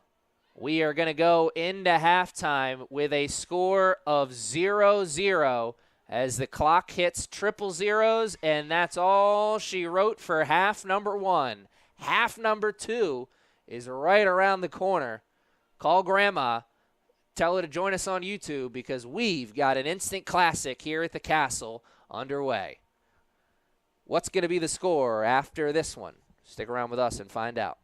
we are going to go into halftime with a score of 0-0 as the clock hits triple zeros, and that's all she wrote for half number one. Half number two is right around the corner. Call Grandma. Tell her to join us on YouTube because we've got an instant classic here at the Castle underway. What's going to be the score after this one? Stick around with us and find out.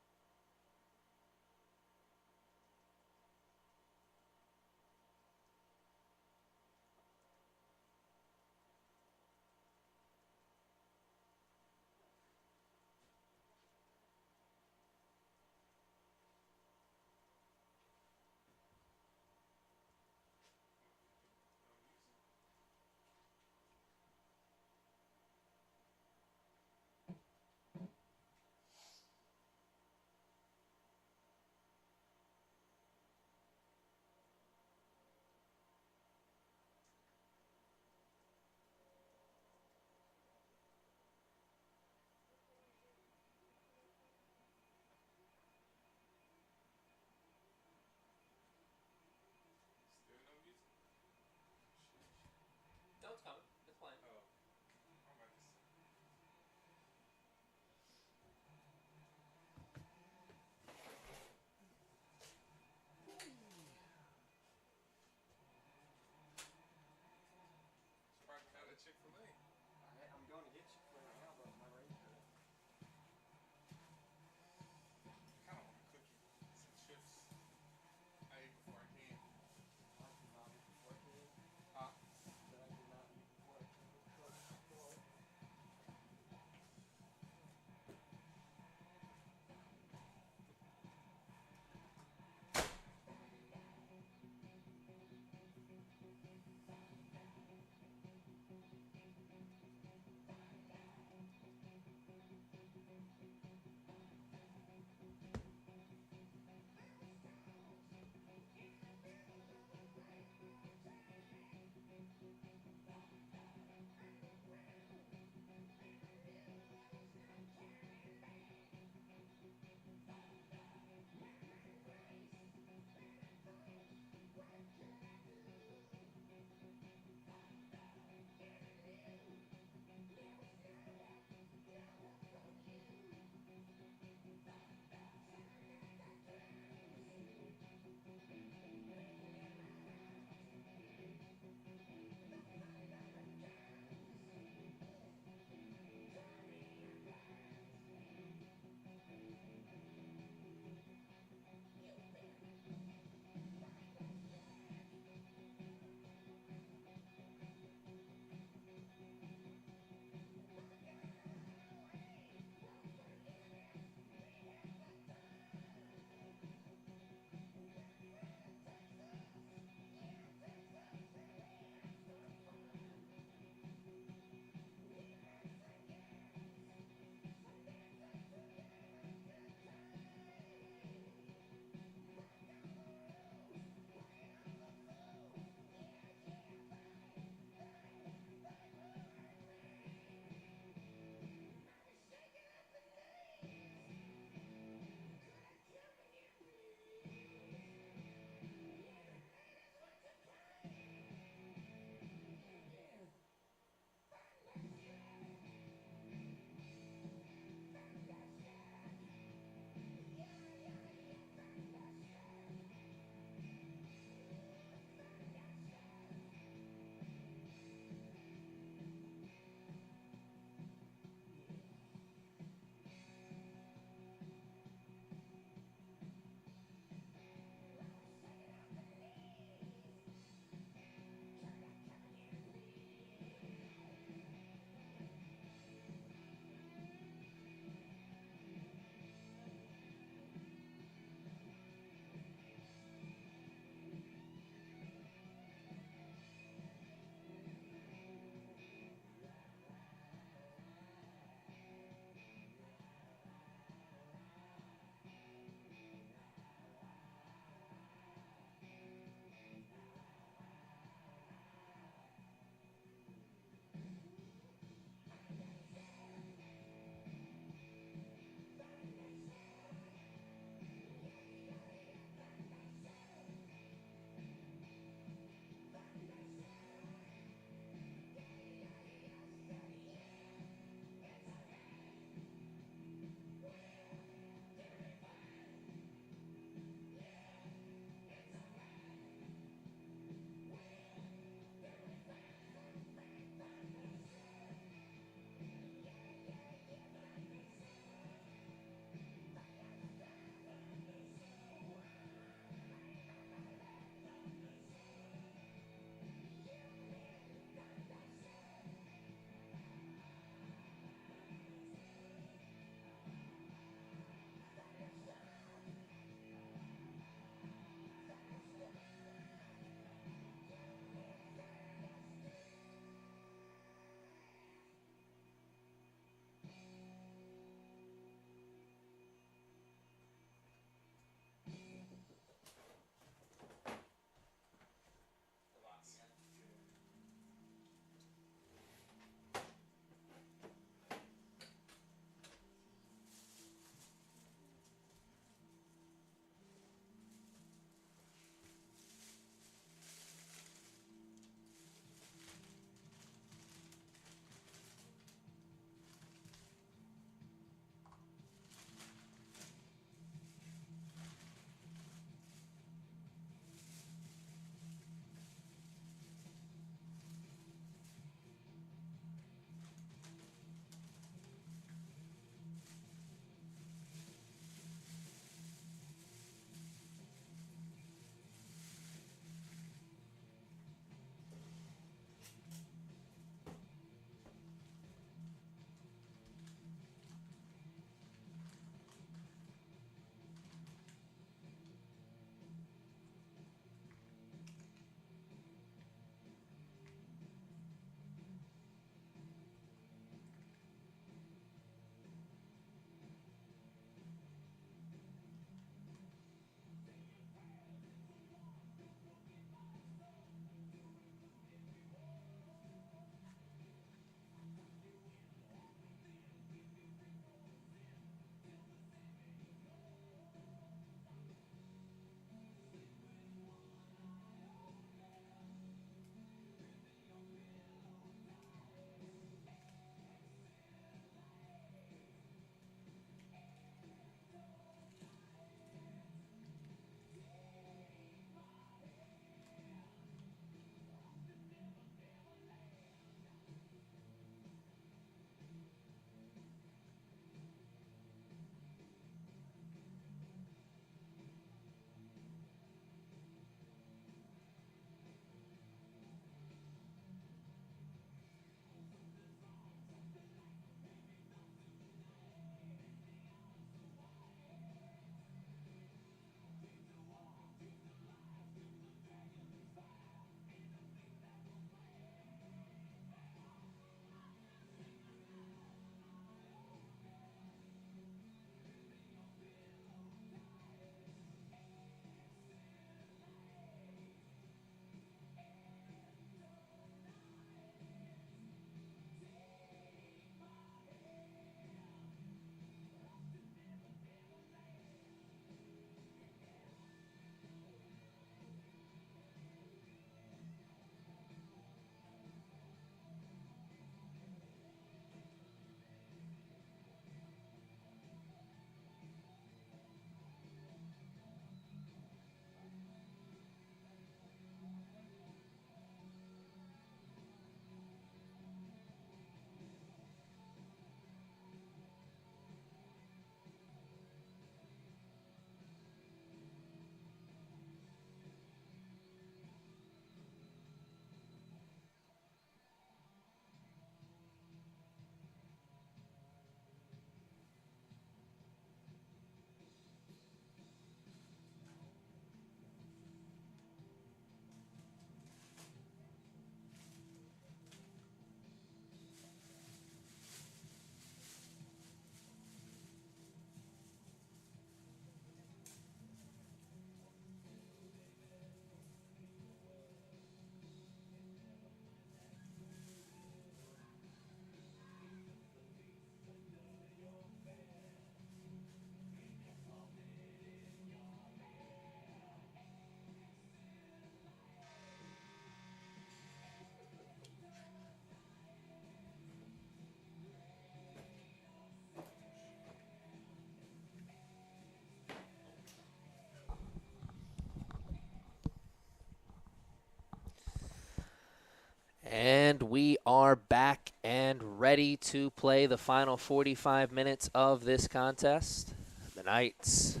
And we are back and ready to play the final 45 minutes of this contest. The Knights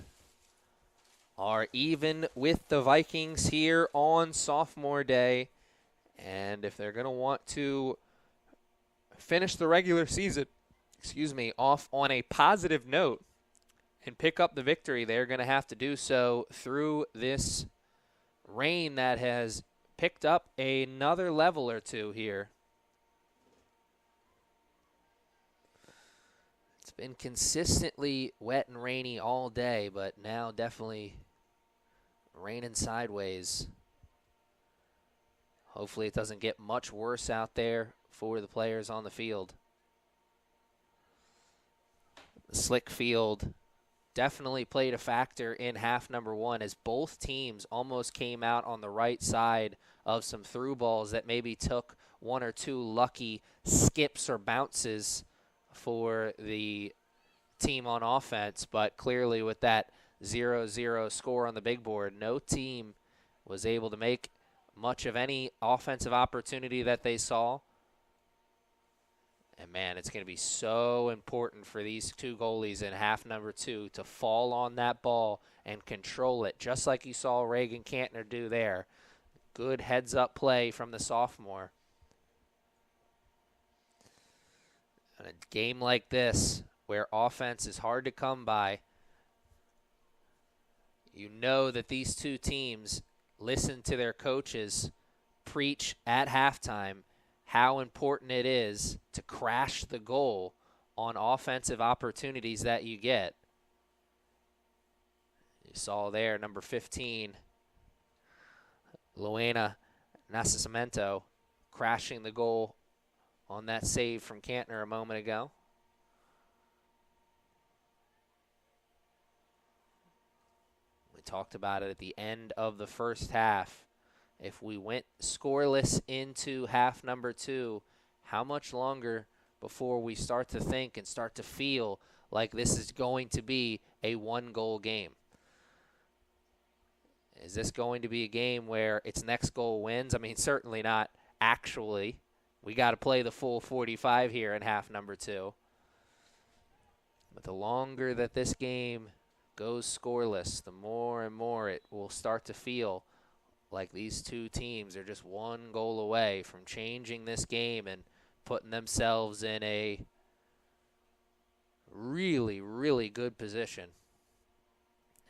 are even with the Vikings here on sophomore day. And if they're going to want to finish the regular season, off on a positive note and pick up the victory, they're going to have to do so through this rain that has picked up another level or two here. It's been consistently wet and rainy all day, but now definitely raining sideways. Hopefully it doesn't get much worse out there for the players on the field. The slick field definitely played a factor in half number one, as both teams almost came out on the right side of some through balls that maybe took one or two lucky skips or bounces for the team on offense. But clearly with that 0-0 score on the big board, no team was able to make much of any offensive opportunity that they saw. And, man, it's going to be so important for these two goalies in half number two to fall on that ball and control it, just like you saw Reagan Cantner do there. Good heads-up play from the sophomore. In a game like this, where offense is hard to come by, you know that these two teams listen to their coaches preach at halftime how important it is to crash the goal on offensive opportunities that you get. You saw there, number 15, Luena Nascimento crashing the goal on that save from Cantner a moment ago. We talked about it at the end of the first half. If we went scoreless into half number two, how much longer before we start to think and start to feel like this is going to be a one-goal game? Is this going to be a game where its next goal wins? I mean, certainly not actually. We got to play the full 45 here in half number two. But the longer that this game goes scoreless, the more and more it will start to feel like these two teams are just one goal away from changing this game and putting themselves in a really, really good position.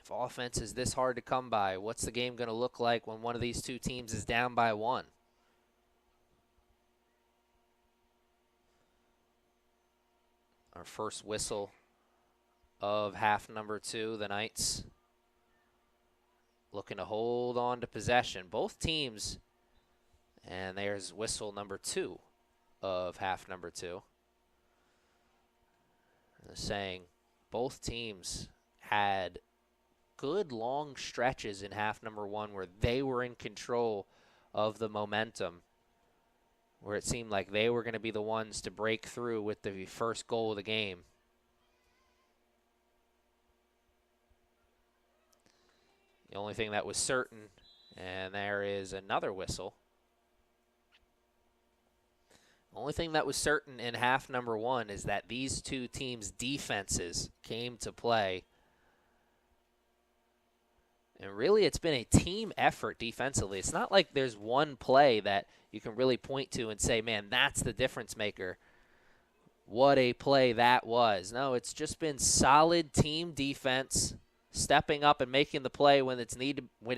If offense is this hard to come by, what's the game going to look like when one of these two teams is down by one? Our first whistle of half number two, the Knights looking to hold on to possession. Both teams, and there's whistle number two of half number two. Saying both teams had good long stretches in half number one where they were in control of the momentum, where it seemed like they were going to be the ones to break through with the first goal of the game. The only thing that was certain, and there is another whistle. The only thing that was certain in half number one is that these two teams' defenses came to play. And really, it's been a team effort defensively. It's not like there's one play that you can really point to and say, man, that's the difference maker. What a play that was. No, it's just been solid team defense, stepping up and making the play when it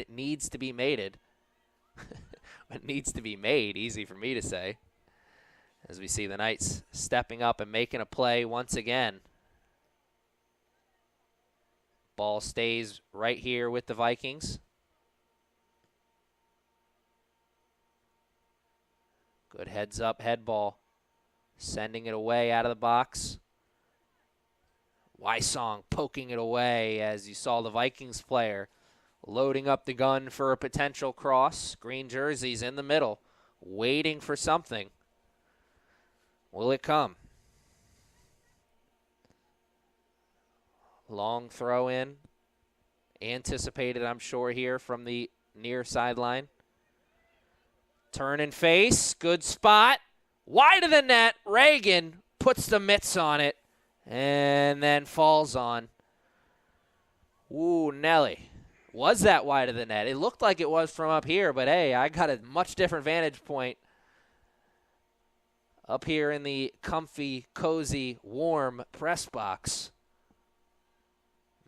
needs to be made. When it needs to be made, easy for me to say. As we see the Knights stepping up and making a play once again. Ball stays right here with the Vikings. Good heads up head ball. Sending it away out of the box. Wysong poking it away as you saw the Vikings player loading up the gun for a potential cross. Green jerseys in the middle, waiting for something. Will it come? Long throw in. Anticipated, I'm sure, here from the near sideline. Turn and face. Good spot. Wide of the net, Reagan puts the mitts on it and then falls on. Ooh, Nelly. Was that wide of the net? It looked like it was from up here, but hey, I got a much different vantage point up here in the comfy, cozy, warm press box.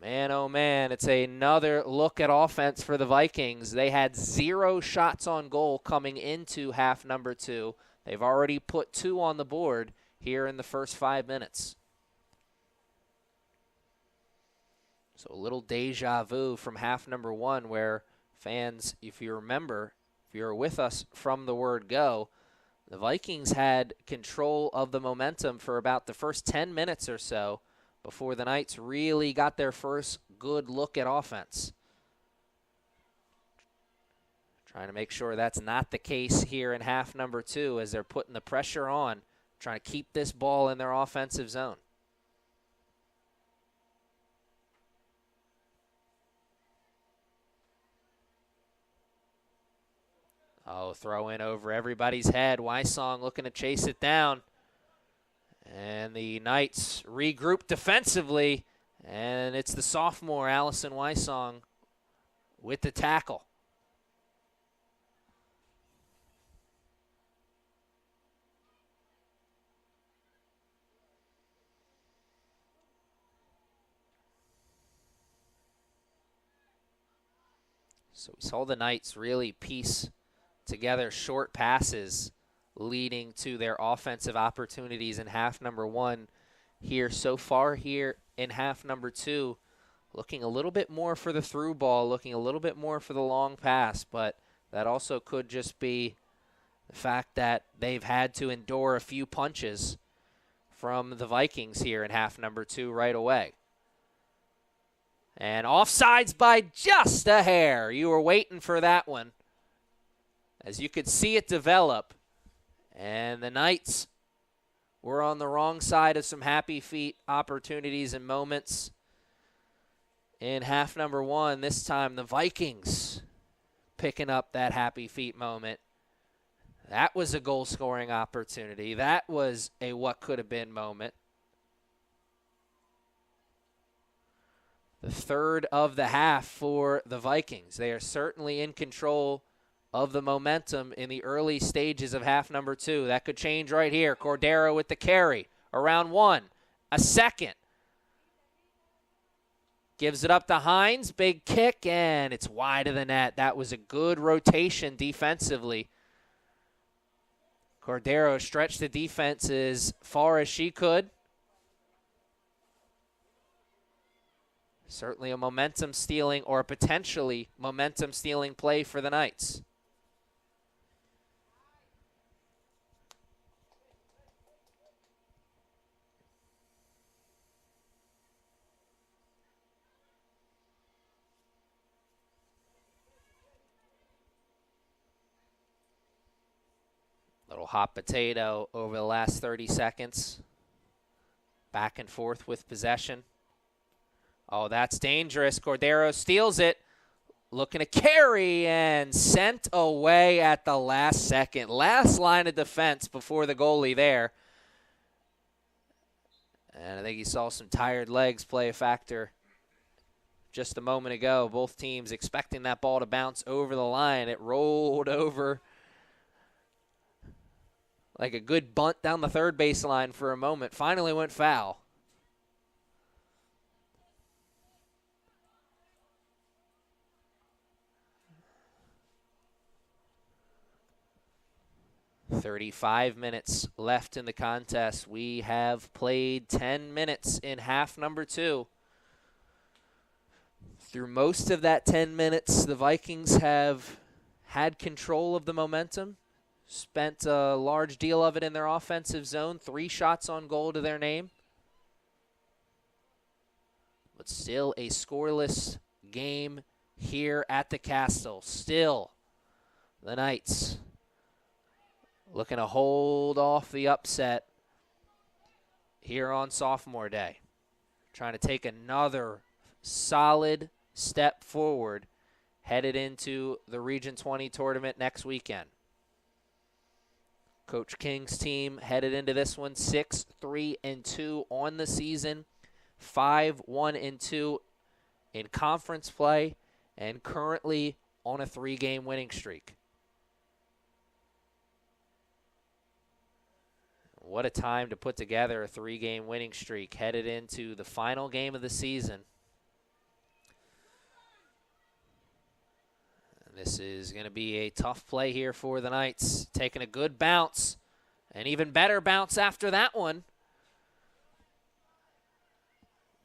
Man, oh man, it's another look at offense for the Vikings. They had 0 shots on goal coming into half number 2. They've already put 2 on the board here in the first 5 minutes. So a little deja vu from half number 1 where fans, if you remember, if you're with us from the word go, the Vikings had control of the momentum for about the first 10 minutes or so before the Knights really got their first good look at offense. Trying to make sure that's not the case here in half number 2 as they're putting the pressure on, trying to keep this ball in their offensive zone. Oh, throw in over everybody's head. Wysong looking to chase it down. And the Knights regroup defensively, and it's the sophomore, Allison Wysong, with the tackle. So we saw the Knights really piece together short passes leading to their offensive opportunities in half number 1 here so far here in half number 2. Looking a little bit more for the through ball, looking a little bit more for the long pass, but that also could just be the fact that they've had to endure a few punches from the Vikings here in half number 2 right away. And offsides by just a hair. You were waiting for that one, as you could see it develop. And the Knights were on the wrong side of some happy feet opportunities and moments in half number 1. This time the Vikings picking up that happy feet moment. That was a goal-scoring opportunity. That was a what could have been moment. The third of the half for the Vikings. They are certainly in control of the momentum in the early stages of half number 2. That could change right here. Cordero with the carry. Around 1. A second. Gives it up to Hines. Big kick, and it's wide of the net. That was a good rotation defensively. Cordero stretched the defense as far as she could. Certainly a momentum-stealing or a potentially momentum-stealing play for the Knights. Little hot potato over the last 30 seconds. Back and forth with possession. Oh, that's dangerous. Cordero steals it. Looking to carry and sent away at the last second. Last line of defense before the goalie there. And I think you saw some tired legs play a factor just a moment ago. Both teams expecting that ball to bounce over the line. It rolled over like a good bunt down the third baseline for a moment. Finally went foul. "35 minutes left in the contest. We have played 10 minutes in half number 2. Through most of that 10 minutes, the Vikings have had control of the momentum, spent a large deal of it in their offensive zone, 3 shots on goal to their name. But still a scoreless game here at the Castle. Still, the Knights looking to hold off the upset here on sophomore day. Trying to take another solid step forward headed into the Region 20 tournament next weekend. Coach King's team headed into this one 6-3-2 on the season, 5-1-2 in conference play, and currently on a 3-game winning streak. What a time to put together a 3-game winning streak headed into the final game of the season. And this is going to be a tough play here for the Knights, taking a good bounce, an even better bounce after that one.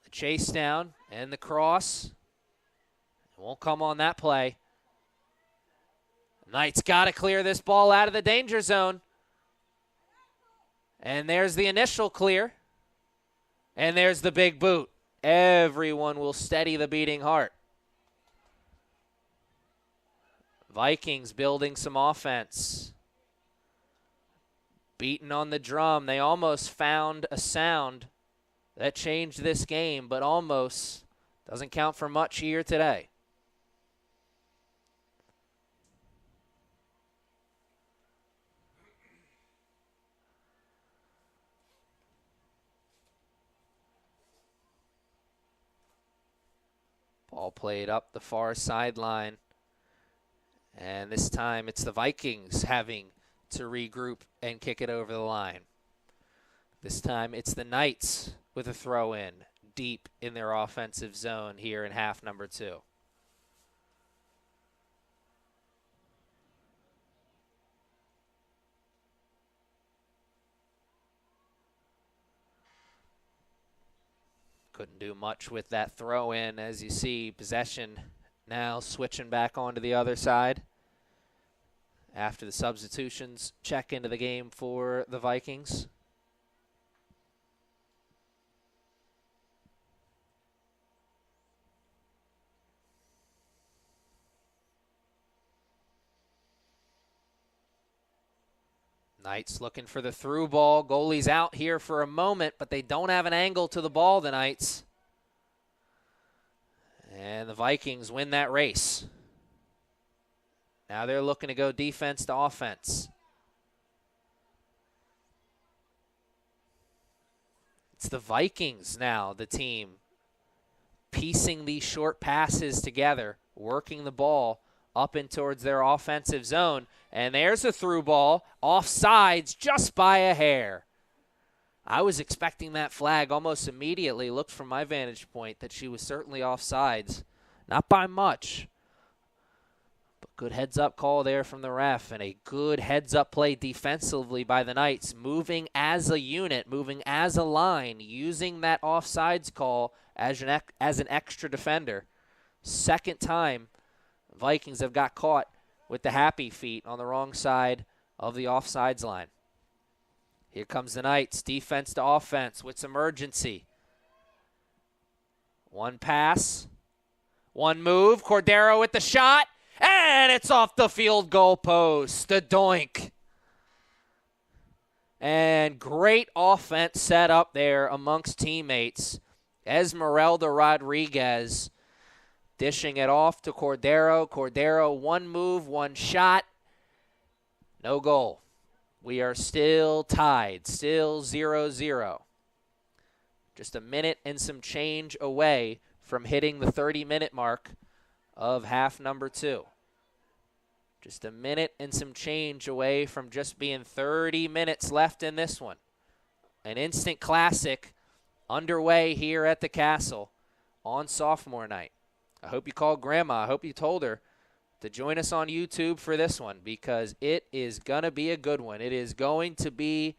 The chase down and the cross. It won't come on that play. Knights got to clear this ball out of the danger zone. And there's the initial clear. And there's the big boot. Everyone will steady the beating heart. Vikings building some offense. Beating on the drum. They almost found a sound that changed this game, but almost doesn't count for much here today. Ball played up the far sideline. And this time it's the Vikings having to regroup and kick it over the line. This time it's the Knights with a throw in deep in their offensive zone here in half number 2. Couldn't do much with that throw in. As you see, possession now switching back onto the other side after the substitutions check into the game for the Vikings. Knights looking for the through ball. Goalie's out here for a moment, but they don't have an angle to the ball, the Knights. And the Vikings win that race. Now they're looking to go defense to offense. It's the Vikings now, the team, piecing these short passes together, working the ball up and towards their offensive zone. And there's a through ball, offsides just by a hair. I was expecting that flag almost immediately. Looked from my vantage point that she was certainly offsides. Not by much. But good heads-up call there from the ref, and a good heads-up play defensively by the Knights, moving as a unit, moving as a line, using that offsides call as an extra defender. Second time Vikings have got caught with the happy feet on the wrong side of the offsides line. Here comes the Knights, defense to offense with some urgency. One pass, one move, Cordero with the shot, and it's off the field goal post, the doink. And great offense set up there amongst teammates. Esmeralda Rodriguez dishing it off to Cordero. Cordero, one move, one shot, no goal. We are still tied, still 0-0. Just a minute and some change away from hitting the 30-minute mark of half number 2. Just a minute and some change away from just being 30 minutes left in this one. An instant classic underway here at the Castle on sophomore night. I hope you called Grandma. I hope you told her to join us on YouTube for this one, because it is going to be a good one. It is going to be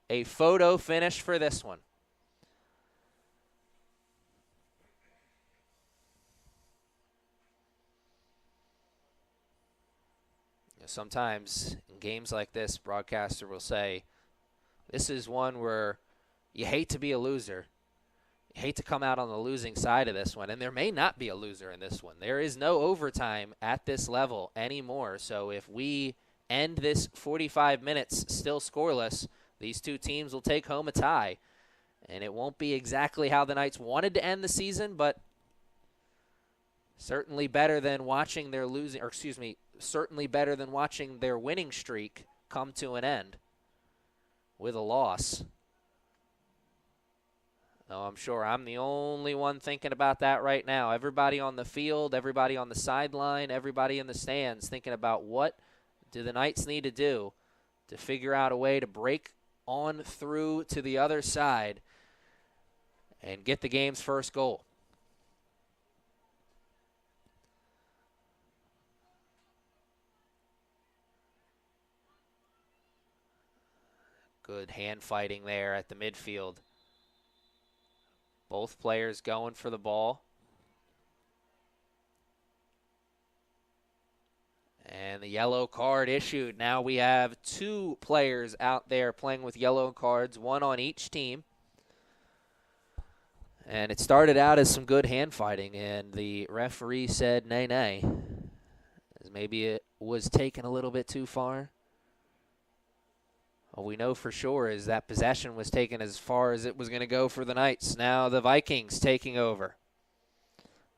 a photo finish for this one. Sometimes in games like this, broadcaster will say, this is one where you hate to be a loser. You hate to come out on the losing side of this one, and there may not be a loser in this one. There is no overtime at this level anymore, so if we end this 45 minutes still scoreless, these two teams will take home a tie, and it won't be exactly how the Knights wanted to end the season, but certainly better than watching their certainly better than watching their winning streak come to an end. with a loss. No, I'm sure I'm the only one thinking about that right now. Everybody on the field, everybody on the sideline, everybody in the stands thinking about what do the Knights need to do to figure out a way to break on through to the other side and get the game's first goal. Good hand fighting there at the midfield. Both players going for the ball. And the yellow card issued. Now we have 2 players out there playing with yellow cards, 1 on each team. And it started out as some good hand fighting, and the referee said nay, nay, as maybe it was taken a little bit too far. All we know for sure is that possession was taken as far as it was going to go for the Knights. Now the Vikings taking over.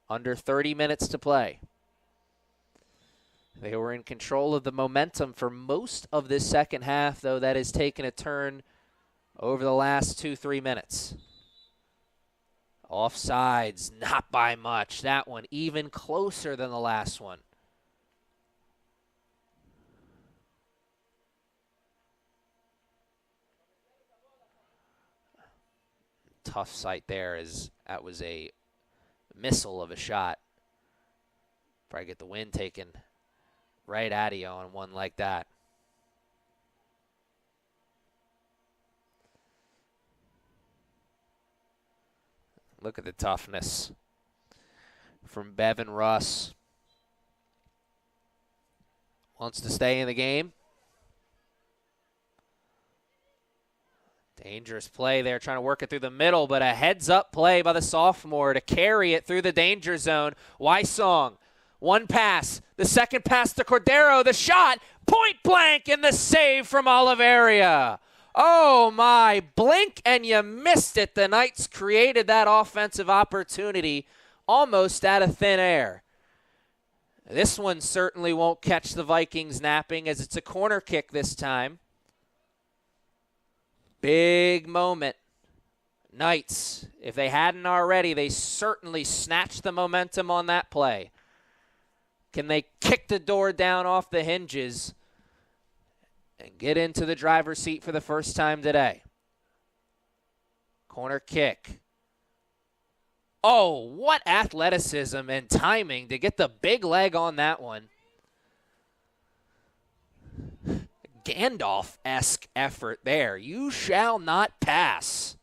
Under 30 minutes to play. They were in control of the momentum for most of this second half, though that has taken a turn over the last 2-3 minutes. Offsides, not by much. That one even closer than the last one. Tough sight there, as that was a missile of a shot. Probably get the wind taken right at you on one like that. Look at the toughness from Bevan Russ. Wants to stay in the game. Dangerous play there, trying to work it through the middle, but a heads-up play by the sophomore to carry it through the danger zone. Wysong, one pass, the second pass to Cordero, the shot, point blank, and the save from Oliveria. Oh my, blink and you missed it. The Knights created that offensive opportunity almost out of thin air. This one certainly won't catch the Vikings napping, as it's a corner kick this time. Big moment. Knights, if they hadn't already, they certainly snatched the momentum on that play. Can they kick the door down off the hinges and get into the driver's seat for the first time today? Corner kick. Oh, what athleticism and timing to get the big leg on that one. Gandalf-esque effort there. You shall not pass.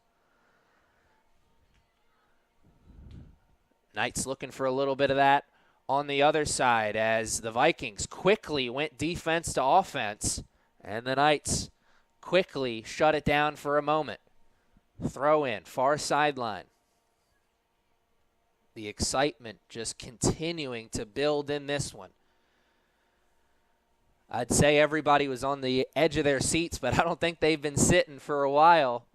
Knights looking for a little bit of that on the other side, as the Vikings quickly went defense to offense, and the Knights quickly shut it down for a moment. Throw in, far sideline. The excitement just continuing to build in this one. I'd say everybody was on the edge of their seats, but I don't think they've been sitting for a while.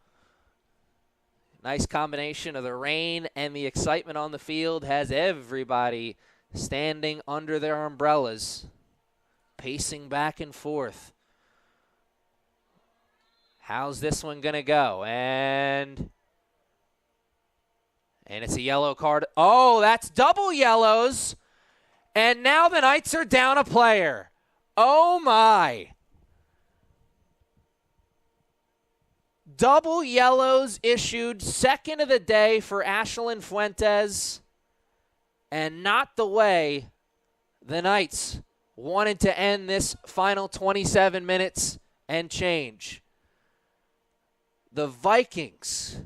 Nice combination of the rain and the excitement on the field has everybody standing under their umbrellas, pacing back and forth. How's this one going to go? And it's a yellow card. Oh, that's double yellows. And now the Knights are down a player. Oh, my. Double yellows issued, second of the day for Ashlyn Fuentes, and not the way the Knights wanted to end this final 27 minutes and change. The Vikings,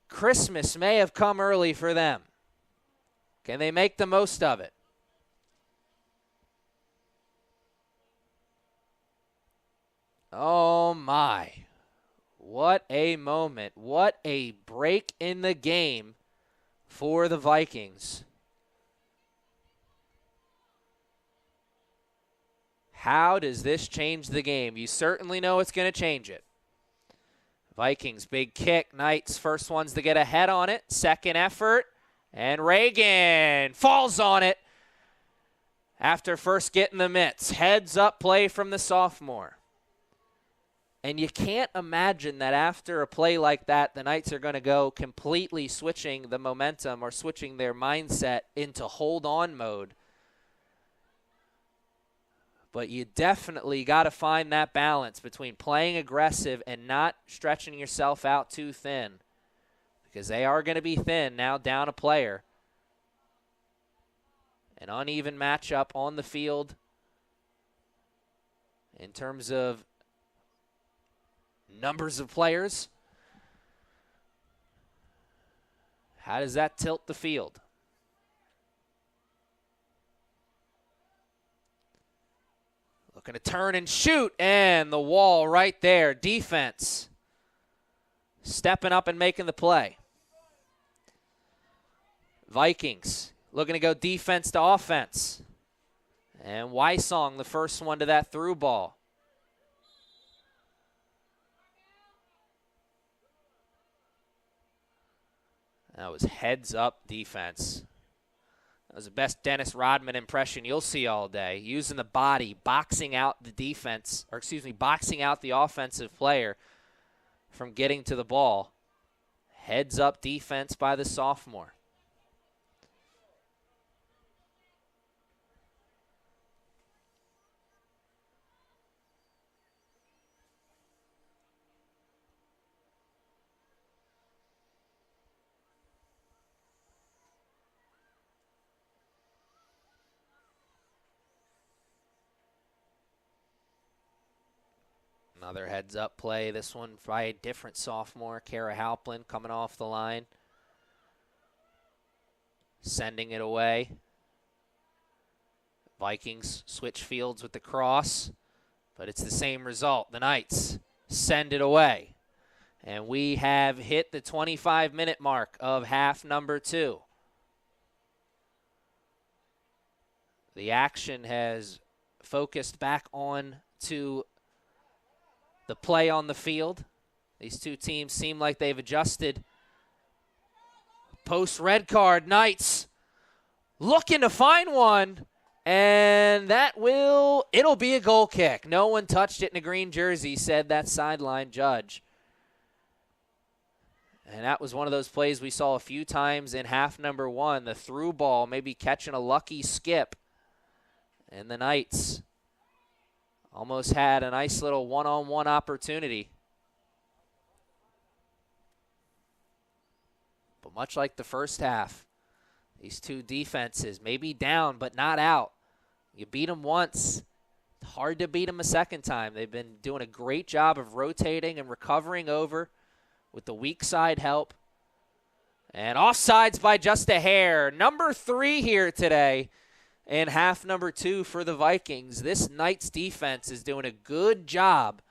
Christmas may have come early for them. Can they make the most of it? Oh, my. What a moment. What a break in the game for the Vikings. How does this change the game? You certainly know it's going to change it. Vikings, big kick. Knights, first ones to get a head on it. Second effort. And Reagan falls on it after first getting the mitts. Heads up play from the sophomore. And you can't imagine that after a play like that, the Knights are going to go completely switching the momentum or switching their mindset into hold-on mode. But you definitely got to find that balance between playing aggressive and not stretching yourself out too thin, because they are going to be thin now, down a player. An uneven matchup on the field in terms of numbers of players. How does that tilt the field? Looking to turn and shoot, and the wall right there. Defense stepping up and making the play. Vikings looking to go defense to offense. And Wysong, the first one to that through ball. That was heads-up defense. That was the best Dennis Rodman impression you'll see all day. Using the body, boxing out the defense, or excuse me, boxing out the offensive player from getting to the ball. Heads-up defense by the sophomore. Another heads-up play, this one by a different sophomore, Kara Halplin, coming off the line. Sending it away. Vikings switch fields with the cross, but it's the same result. The Knights send it away. And we have hit the 25-minute mark of half number 2. The action has focused back on to the play on the field. These two teams seem like they've adjusted. Post red card, Knights looking to find one, and it'll be a goal kick. No one touched it in a green jersey, said that sideline judge. And that was one of those plays we saw a few times in half number 1, the through ball, maybe catching a lucky skip. And the Knights almost had a nice little one-on-one opportunity. But much like the first half, these two defenses may be down but not out. You beat them once, hard to beat them a second time. They've been doing a great job of rotating and recovering over with the weak side help. And offsides by just a hair. Number 3 here today. In half number 2 for the Vikings. This Knights defense is doing a good job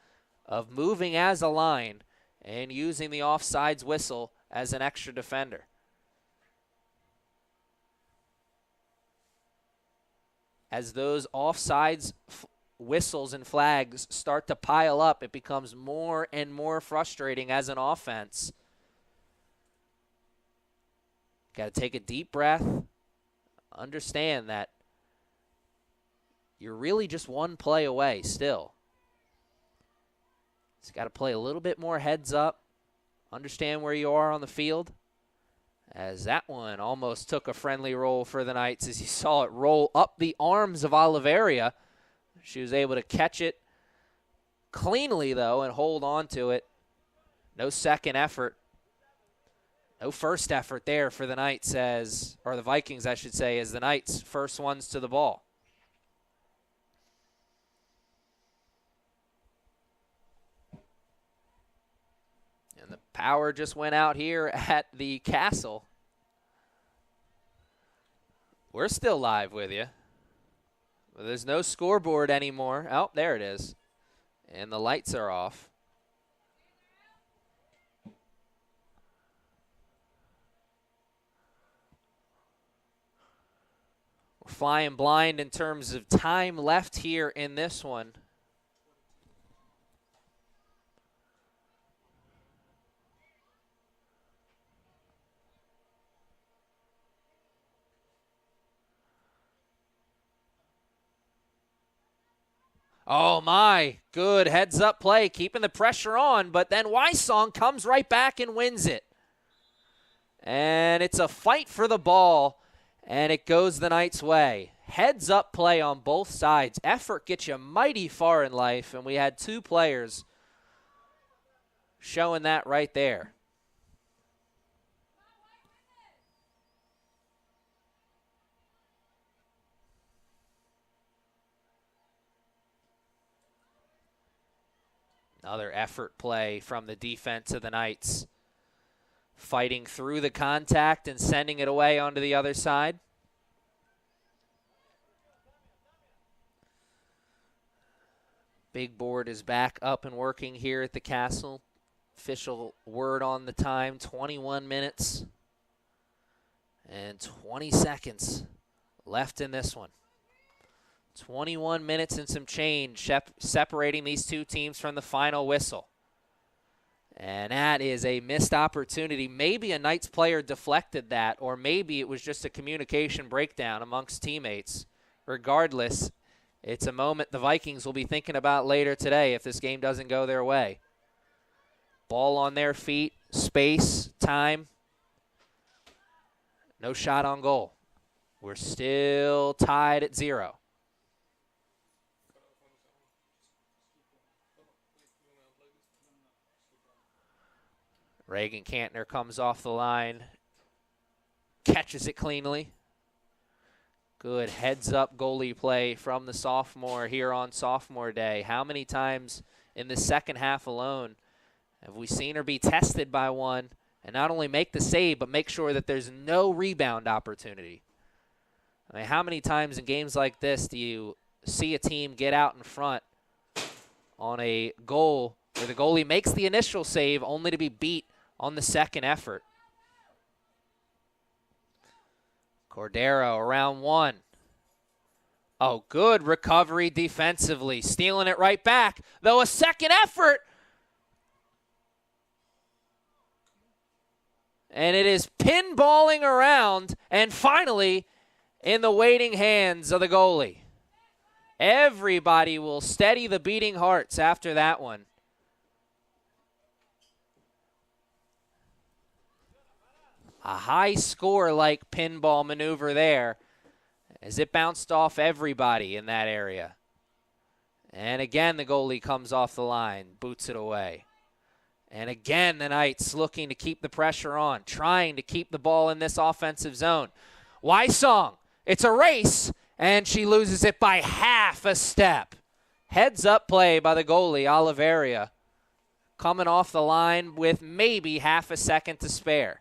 of moving as a line and using the offsides whistle as an extra defender. As those offsides whistles and flags start to pile up, it becomes more and more frustrating as an offense. Got to take a deep breath. Understand that you're really just one play away still. It's got to play a little bit more heads up. Understand where you are on the field. As that one almost took a friendly roll for the Knights as you saw it roll up the arms of Oliveria. She was able to catch it cleanly, though, and hold on to it. No second effort. No first effort there for the Knights or the Vikings, I should say, as the Knights first ones to the ball. And the power just went out here at the Castle. We're still live with you. But there's no scoreboard anymore. Oh, there it is. And the lights are off. We're flying blind in terms of time left here in this one. Oh, my. Good heads-up play, keeping the pressure on, but then Wysong comes right back and wins it. And it's a fight for the ball, and it goes the Knights' way. Heads-up play on both sides. Effort gets you mighty far in life, and we had two players showing that right there. Another effort play from the defense of the Knights. Fighting through the contact and sending it away onto the other side. Big board is back up and working here at the Castle. Official word on the time, 21 minutes and 20 seconds left in this one. 21 minutes and some change separating these two teams from the final whistle. And that is a missed opportunity. Maybe a Knights player deflected that, or maybe it was just a communication breakdown amongst teammates. Regardless, it's a moment the Vikings will be thinking about later today if this game doesn't go their way. Ball on their feet, space, time. No shot on goal. We're still tied at 0. Reagan Cantner comes off the line, catches it cleanly. Good heads-up goalie play from the sophomore here on sophomore day. How many times in the second half alone have we seen her be tested by one and not only make the save, but make sure that there's no rebound opportunity? I mean, how many times in games like this do you see a team get out in front on a goal where the goalie makes the initial save only to be beat on the second effort? Cordero around one. Oh, good recovery defensively. Stealing it right back, though a second effort. And it is pinballing around and finally in the waiting hands of the goalie. Everybody will steady the beating hearts after that one. A high score-like pinball maneuver there as it bounced off everybody in that area. And again, the goalie comes off the line, boots it away. And again, the Knights looking to keep the pressure on, trying to keep the ball in this offensive zone. Wysong, it's a race, and she loses it by half a step. Heads-up play by the goalie, Oliveria, coming off the line with maybe half a second to spare.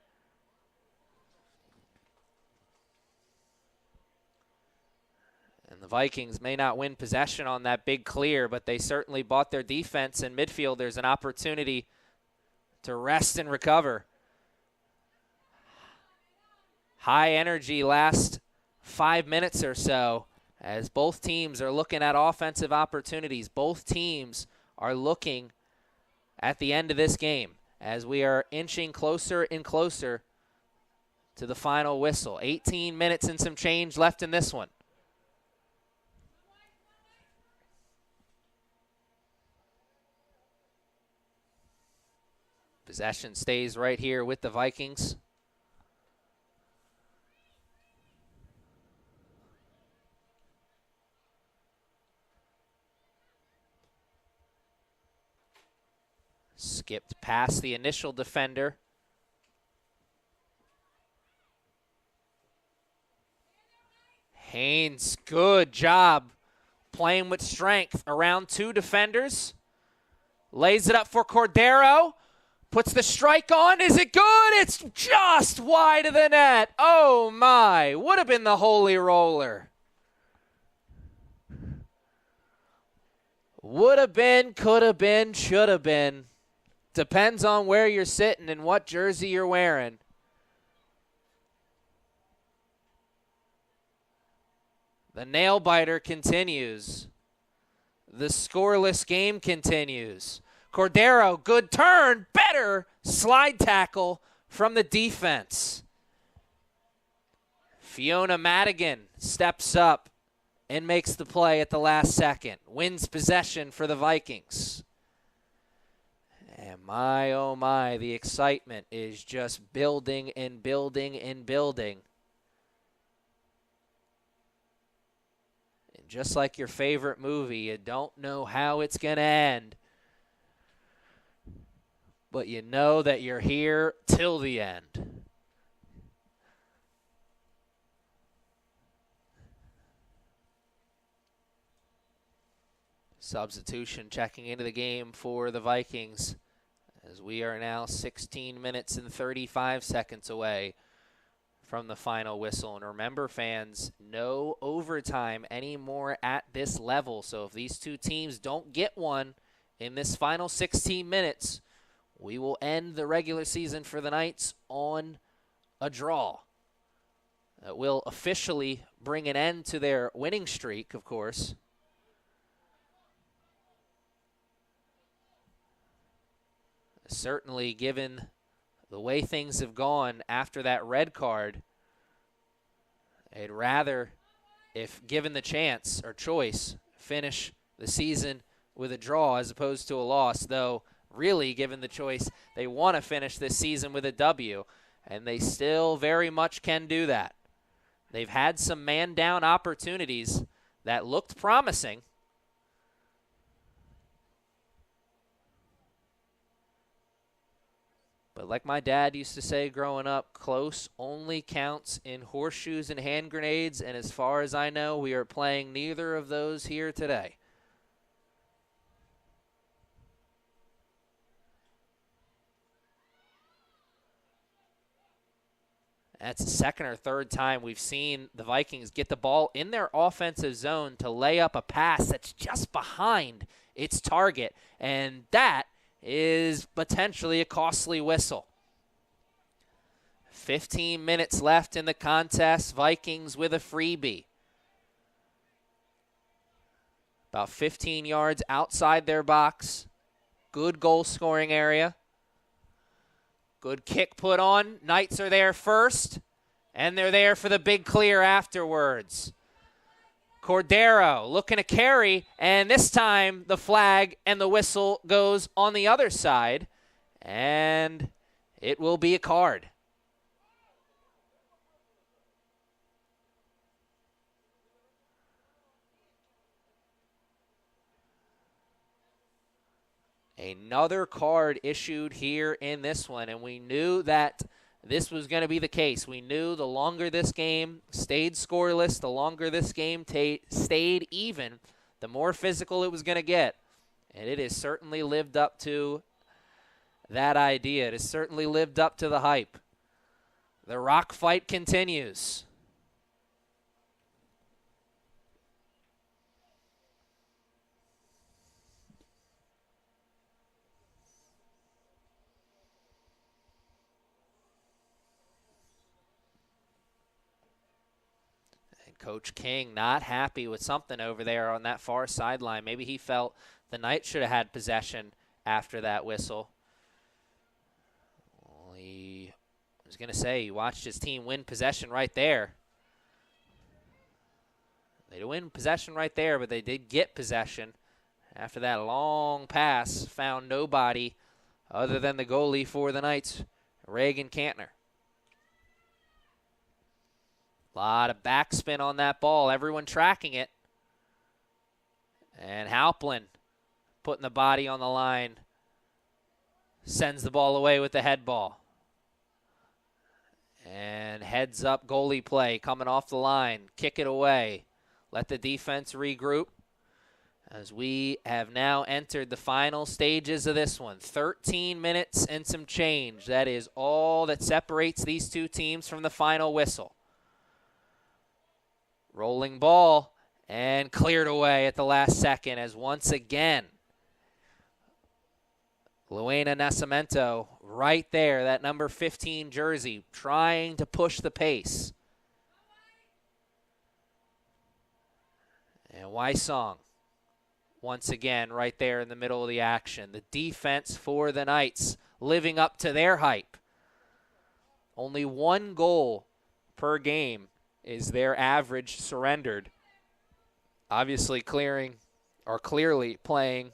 The Vikings may not win possession on that big clear, but they certainly bought their defense and midfielders an opportunity to rest and recover. High energy last 5 minutes or so as both teams are looking at offensive opportunities. Both teams are looking at the end of this game as we are inching closer and closer to the final whistle. 18 minutes and some change left in this one. Possession stays right here with the Vikings. Skipped past the initial defender. Haynes, good job playing with strength around two defenders. Lays it up for Cordero. Puts the strike on. Is it good? It's just wide of the net. Oh, my. Would have been the holy roller. Would have been, could have been, should have been. Depends on where you're sitting and what jersey you're wearing. The nail biter continues. The scoreless game continues. Cordero, good turn, better slide tackle from the defense. Fiona Madigan steps up and makes the play at the last second. Wins possession for the Vikings. And my, oh my, the excitement is just building and building and building. And just like your favorite movie, you don't know how it's going to end. But you know that you're here till the end. Substitution checking into the game for the Vikings as we are now 16 minutes and 35 seconds away from the final whistle. And remember, fans, no overtime anymore at this level. So if these two teams don't get one in this final 16 minutes, we will end the regular season for the Knights on a draw. That will officially bring an end to their winning streak, of course. Certainly, given the way things have gone after that red card, I'd rather, if given the chance or choice, finish the season with a draw as opposed to a loss, though really, given the choice, they want to finish this season with a W, and they still very much can do that. They've had some man-down opportunities that looked promising. But like my dad used to say growing up, close only counts in horseshoes and hand grenades, and as far as I know, we are playing neither of those here today. That's the second or third time we've seen the Vikings get the ball in their offensive zone to lay up a pass that's just behind its target, and that is potentially a costly whistle. 15 minutes left in the contest. Vikings with a freebie. About 15 yards outside their box. Good goal scoring area. Good kick put on. Knights are there first, and they're there for the big clear afterwards. Cordero looking to carry, and this time the flag and the whistle goes on the other side, and it will be a card. Another card issued here in this one, and we knew that this was going to be the case. We knew the longer this game stayed scoreless, the longer this game stayed even, the more physical it was going to get. And it has certainly lived up to that idea. It has certainly lived up to the hype. The rock fight continues. Coach King not happy with something over there on that far sideline. Maybe he felt the Knights should have had possession after that whistle. Well, I was going to say, he watched his team win possession right there. They didn't win possession right there, but they did get possession. After that long pass, found nobody other than the goalie for the Knights, Reagan Cantner. A lot of backspin on that ball. Everyone tracking it. And Halplin putting the body on the line. Sends the ball away with the head ball. And heads up goalie play coming off the line. Kick it away. Let the defense regroup. As we have now entered the final stages of this one. 13 minutes and some change. That is all that separates these two teams from the final whistle. Rolling ball and cleared away at the last second as once again, Luena Nascimento right there, that number 15 jersey, trying to push the pace. And Wysong, once again, right there in the middle of the action. The defense for the Knights living up to their hype. Only one goal per game is their average surrendered obviously clearly playing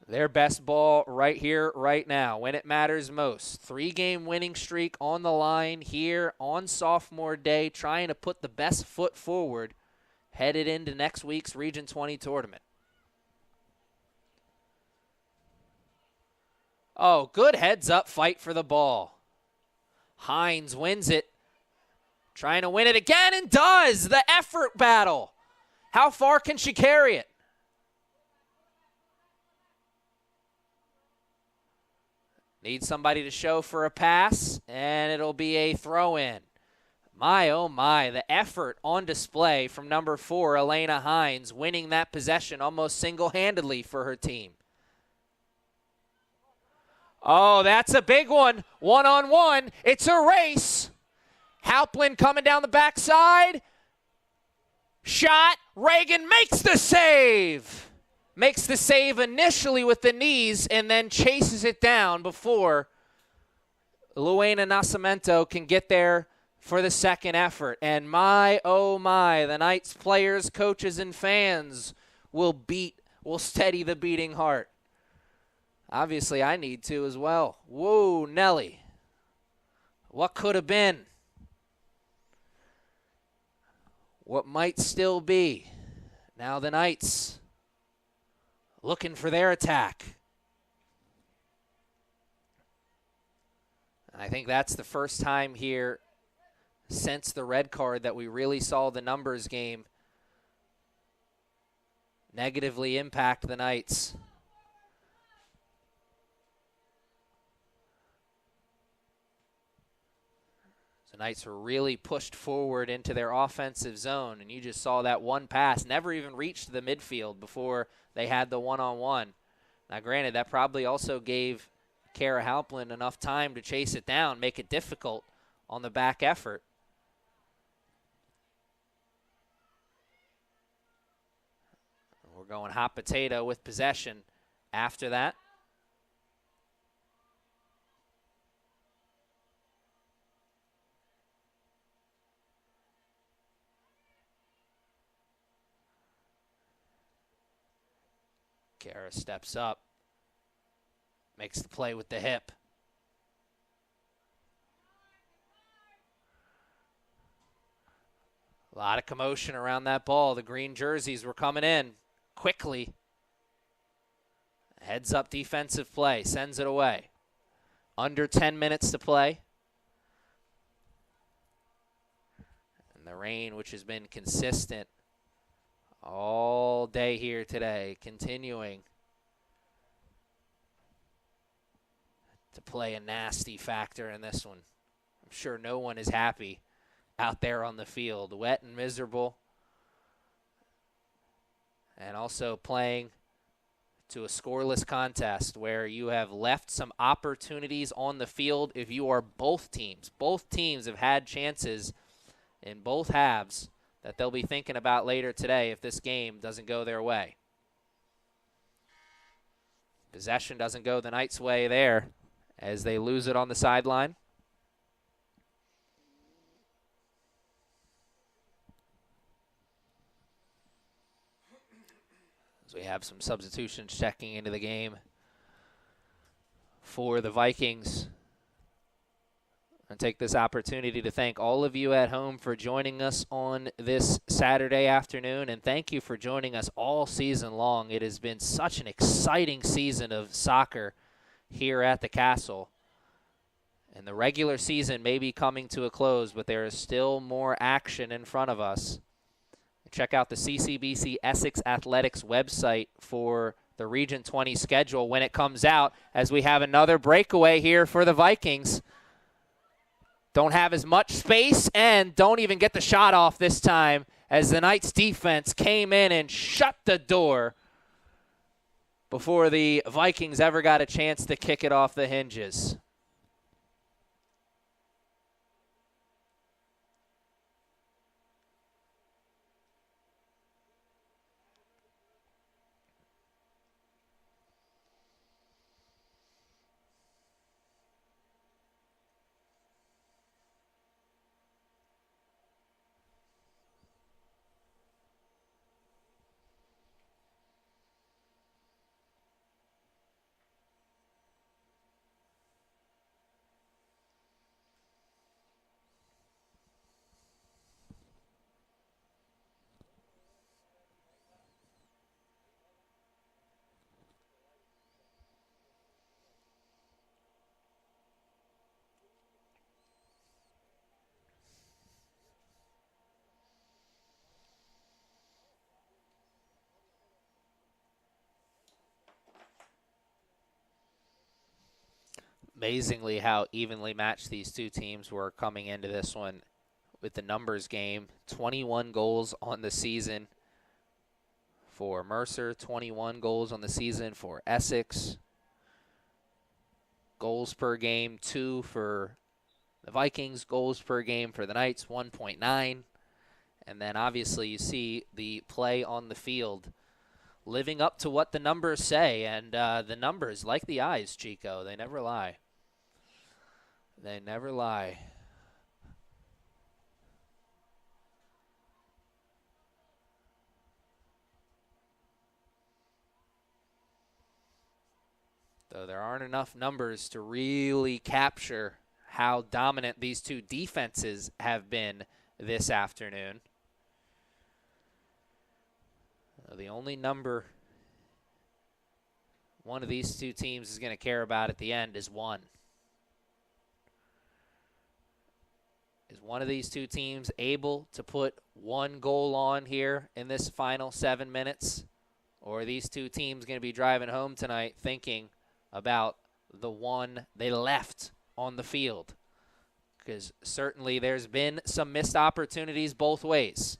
their best ball right here, right now, when it matters most. 3-game winning streak on the line here on sophomore day, trying to put the best foot forward headed into next week's Region 20 tournament. Oh, good heads-up fight for the ball. Hines wins it. Trying to win it again and does. The effort battle. How far can she carry it? Needs somebody to show for a pass, and it'll be a throw-in. My, oh my, the effort on display from number 4, Elena Hines, winning that possession almost single-handedly for her team. Oh, that's a big one. One-on-one. It's a race. Halplin coming down the backside. Shot. Reagan makes the save. Makes the save initially with the knees and then chases it down before Luena Nascimento can get there for the second effort. And my, oh my, the Knights players, coaches, and fans will steady the beating heart. Obviously, I need to as well. Whoa, Nelly. What could have been? What might still be? Now the Knights looking for their attack. And I think that's the first time here since the red card that we really saw the numbers game negatively impact the Knights. The Knights were really pushed forward into their offensive zone, and you just saw that one pass, never even reached the midfield before they had the one-on-one. Now, granted, that probably also gave Kara Halplin enough time to chase it down, make it difficult on the back effort. We're going hot potato with possession after that. Kara steps up, makes the play with the hip. A lot of commotion around that ball. The green jerseys were coming in quickly. Heads up defensive play, sends it away. Under 10 minutes to play. And the rain, which has been consistent all day here today, continuing to play a nasty factor in this one. I'm sure no one is happy out there on the field. Wet and miserable. And also playing to a scoreless contest where you have left some opportunities on the field if you are both teams. Both teams have had chances in both halves that they'll be thinking about later today if this game doesn't go their way. Possession doesn't go the Knights' way there as they lose it on the sideline. As we have some substitutions checking into the game for the Vikings. And take this opportunity to thank all of you at home for joining us on this Saturday afternoon, and thank you for joining us all season long. It has been such an exciting season of soccer here at the Castle. And the regular season may be coming to a close, but there is still more action in front of us. Check out the CCBC Essex Athletics website for the Region 20 schedule when it comes out, as we have another breakaway here for the Vikings. Don't have as much space and don't even get the shot off this time as the Knights defense came in and shut the door before the Vikings ever got a chance to kick it off the hinges. Amazingly how evenly matched these two teams were coming into this one with the numbers game. 21 goals on the season for Mercer, 21 goals on the season for Essex. Goals per game, 2 for the Vikings. Goals per game for the Knights, 1.9. And then obviously you see the play on the field living up to what the numbers say. And the numbers, like the eyes, Chico, they never lie. They never lie. Though there aren't enough numbers to really capture how dominant these two defenses have been this afternoon. The only number one of these two teams is going to care about at the end is 1. Is one of these two teams able to put 1 goal on here in this final 7 minutes? Or are these two teams going to be driving home tonight thinking about the one they left on the field? Because certainly there's been some missed opportunities both ways.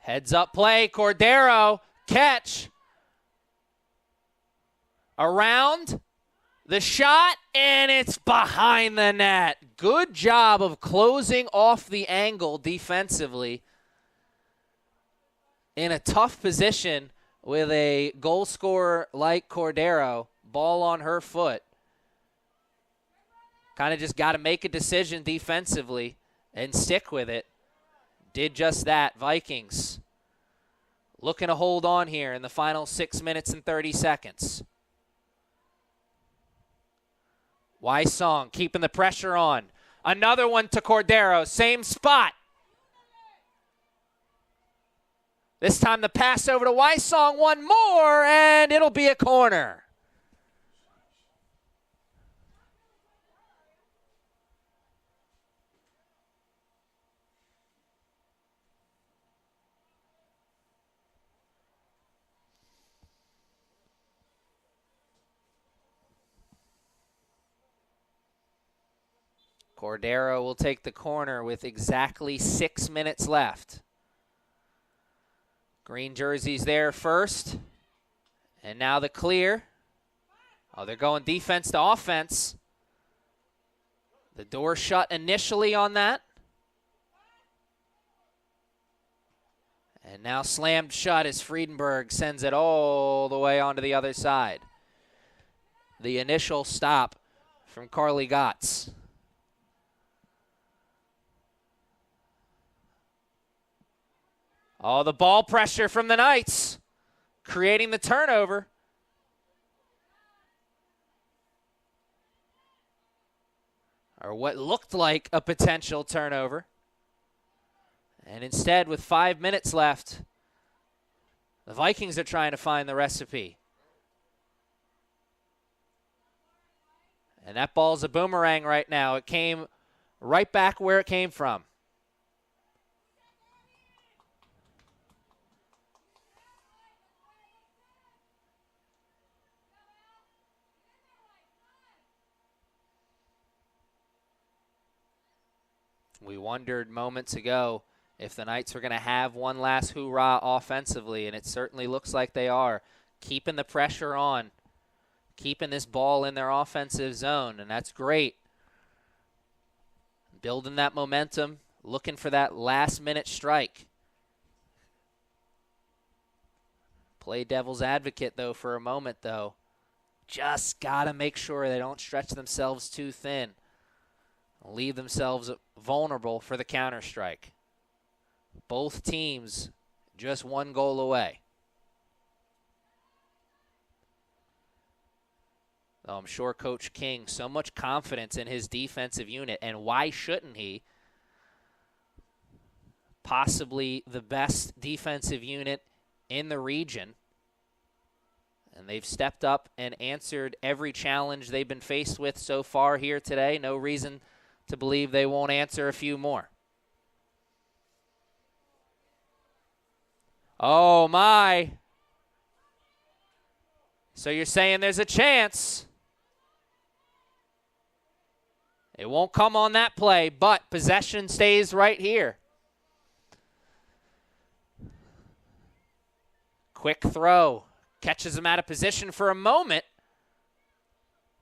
Heads up play, Cordero, catch. Around the shot, and it's behind the net. Good job of closing off the angle defensively in a tough position with a goal scorer like Cordero, ball on her foot. Kind of just got to make a decision defensively and stick with it. Did just that. Vikings looking to hold on here in the final 6 minutes and 30 seconds. Wysong keeping the pressure on. Another one to Cordero, same spot. This time the pass over to Wysong, one more, and it'll be a corner. Cordero will take the corner with exactly 6 minutes left. Green jerseys there first. And now the clear. Oh, they're going defense to offense. The door shut initially on that. And now slammed shut as Friedenberg sends it all the way onto the other side. The initial stop from Carly Gotts. Oh, the ball pressure from the Knights, creating the turnover. Or what looked like a potential turnover. And instead, with 5 minutes left, the Vikings are trying to find the recipe. And that ball's a boomerang right now. It came right back where it came from. We wondered moments ago if the Knights were going to have one last hoorah offensively, and it certainly looks like they are. Keeping the pressure on, keeping this ball in their offensive zone, and that's great. Building that momentum, looking for that last-minute strike. Play devil's advocate, though, for a moment, though. Just got to make sure they don't stretch themselves too thin. Leave themselves vulnerable for the counter-strike. Both teams just 1 goal away. Oh, I'm sure Coach King, so much confidence in his defensive unit, and why shouldn't he? Possibly the best defensive unit in the region. And they've stepped up and answered every challenge they've been faced with so far here today. No reason to believe they won't answer a few more. Oh, my. So you're saying there's a chance. It won't come on that play, but possession stays right here. Quick throw. Catches him out of position for a moment.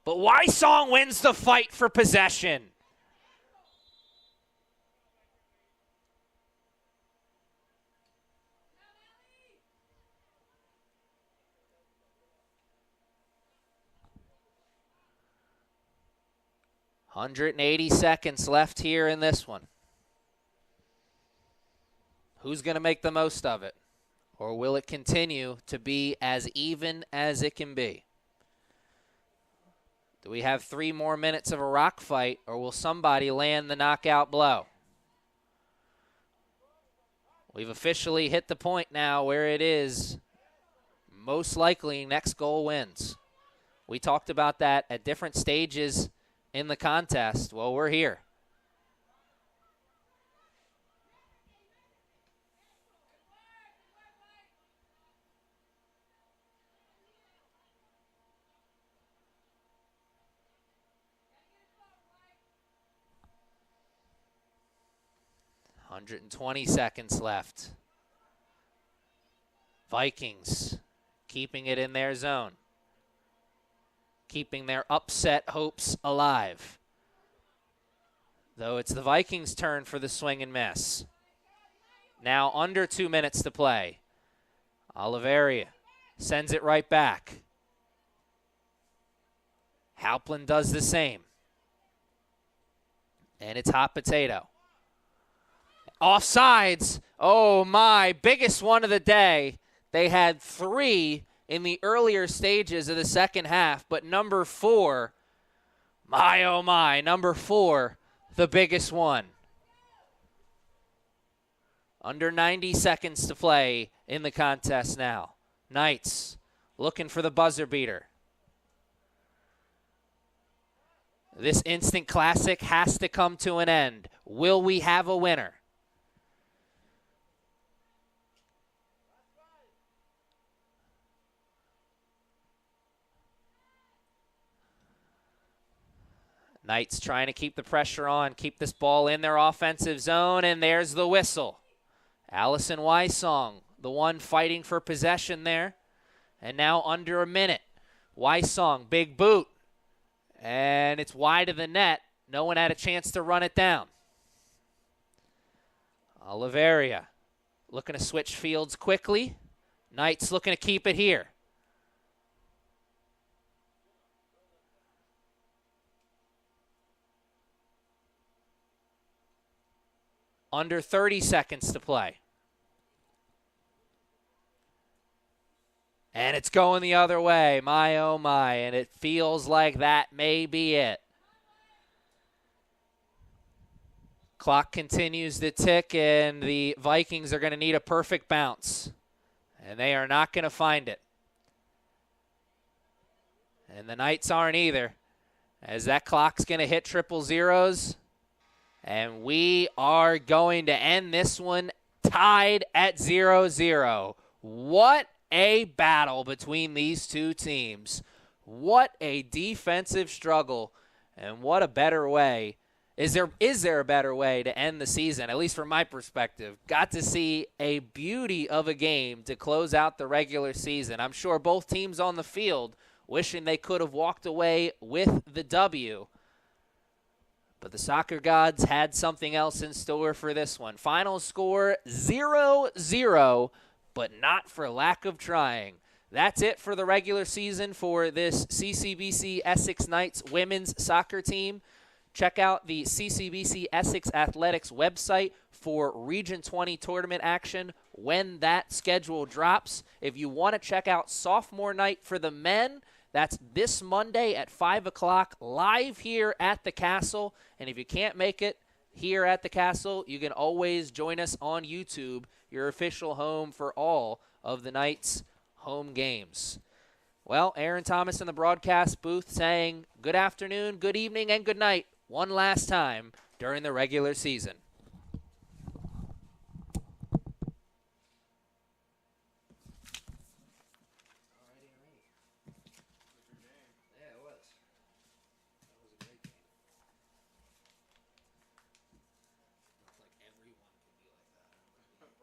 But Wysong wins the fight for possession. .180 seconds left here in this one. Who's going to make the most of it? Or will it continue to be as even as it can be? Do we have 3 more minutes of a rock fight, or will somebody land the knockout blow? We've officially hit the point now where it is most likely next goal wins. We talked about that at different stages in the contest. Well, we're here. .120 seconds left. Vikings keeping it in their zone, keeping their upset hopes alive. Though it's the Vikings' turn for the swing and miss. Now under 2 minutes to play. Oliveria sends it right back. Halpin does the same. And it's hot potato. Offsides. Oh my, biggest one of the day. They had 3 in the earlier stages of the second half, but number 4, my oh my, number 4, the biggest one. Under 90 seconds to play in the contest now. Knights looking for the buzzer beater. This instant classic has to come to an end. Will we have a winner? Knights trying to keep the pressure on, keep this ball in their offensive zone, and there's the whistle. Allison Wysong, the one fighting for possession there. And now under a minute. Wysong, big boot. And it's wide of the net. No one had a chance to run it down. Oliveria looking to switch fields quickly. Knights looking to keep it here. Under 30 seconds to play. And it's going the other way. My, oh my. And it feels like that may be it. Clock continues to tick, and the Vikings are going to need a perfect bounce. And they are not going to find it. And the Knights aren't either, as that clock's going to hit triple zeros. And we are going to end this one tied at 0-0. What a battle between these two teams. What a defensive struggle, and what a better way. Is there a better way to end the season, at least from my perspective? Got to see a beauty of a game to close out the regular season. I'm sure both teams on the field wishing they could have walked away with the W. But the soccer gods had something else in store for this one. Final score 0-0, but not for lack of trying. That's it for the regular season for this CCBC Essex Knights women's soccer team. Check out the CCBC Essex Athletics website for Region 20 tournament action when that schedule drops. If you want to check out sophomore night for the men, that's this Monday at 5 o'clock live here at the Castle. And if you can't make it here at the Castle, you can always join us on YouTube, your official home for all of the Knights' home games. Well, Aaron Thomas in the broadcast booth saying good afternoon, good evening, and good night one last time during the regular season.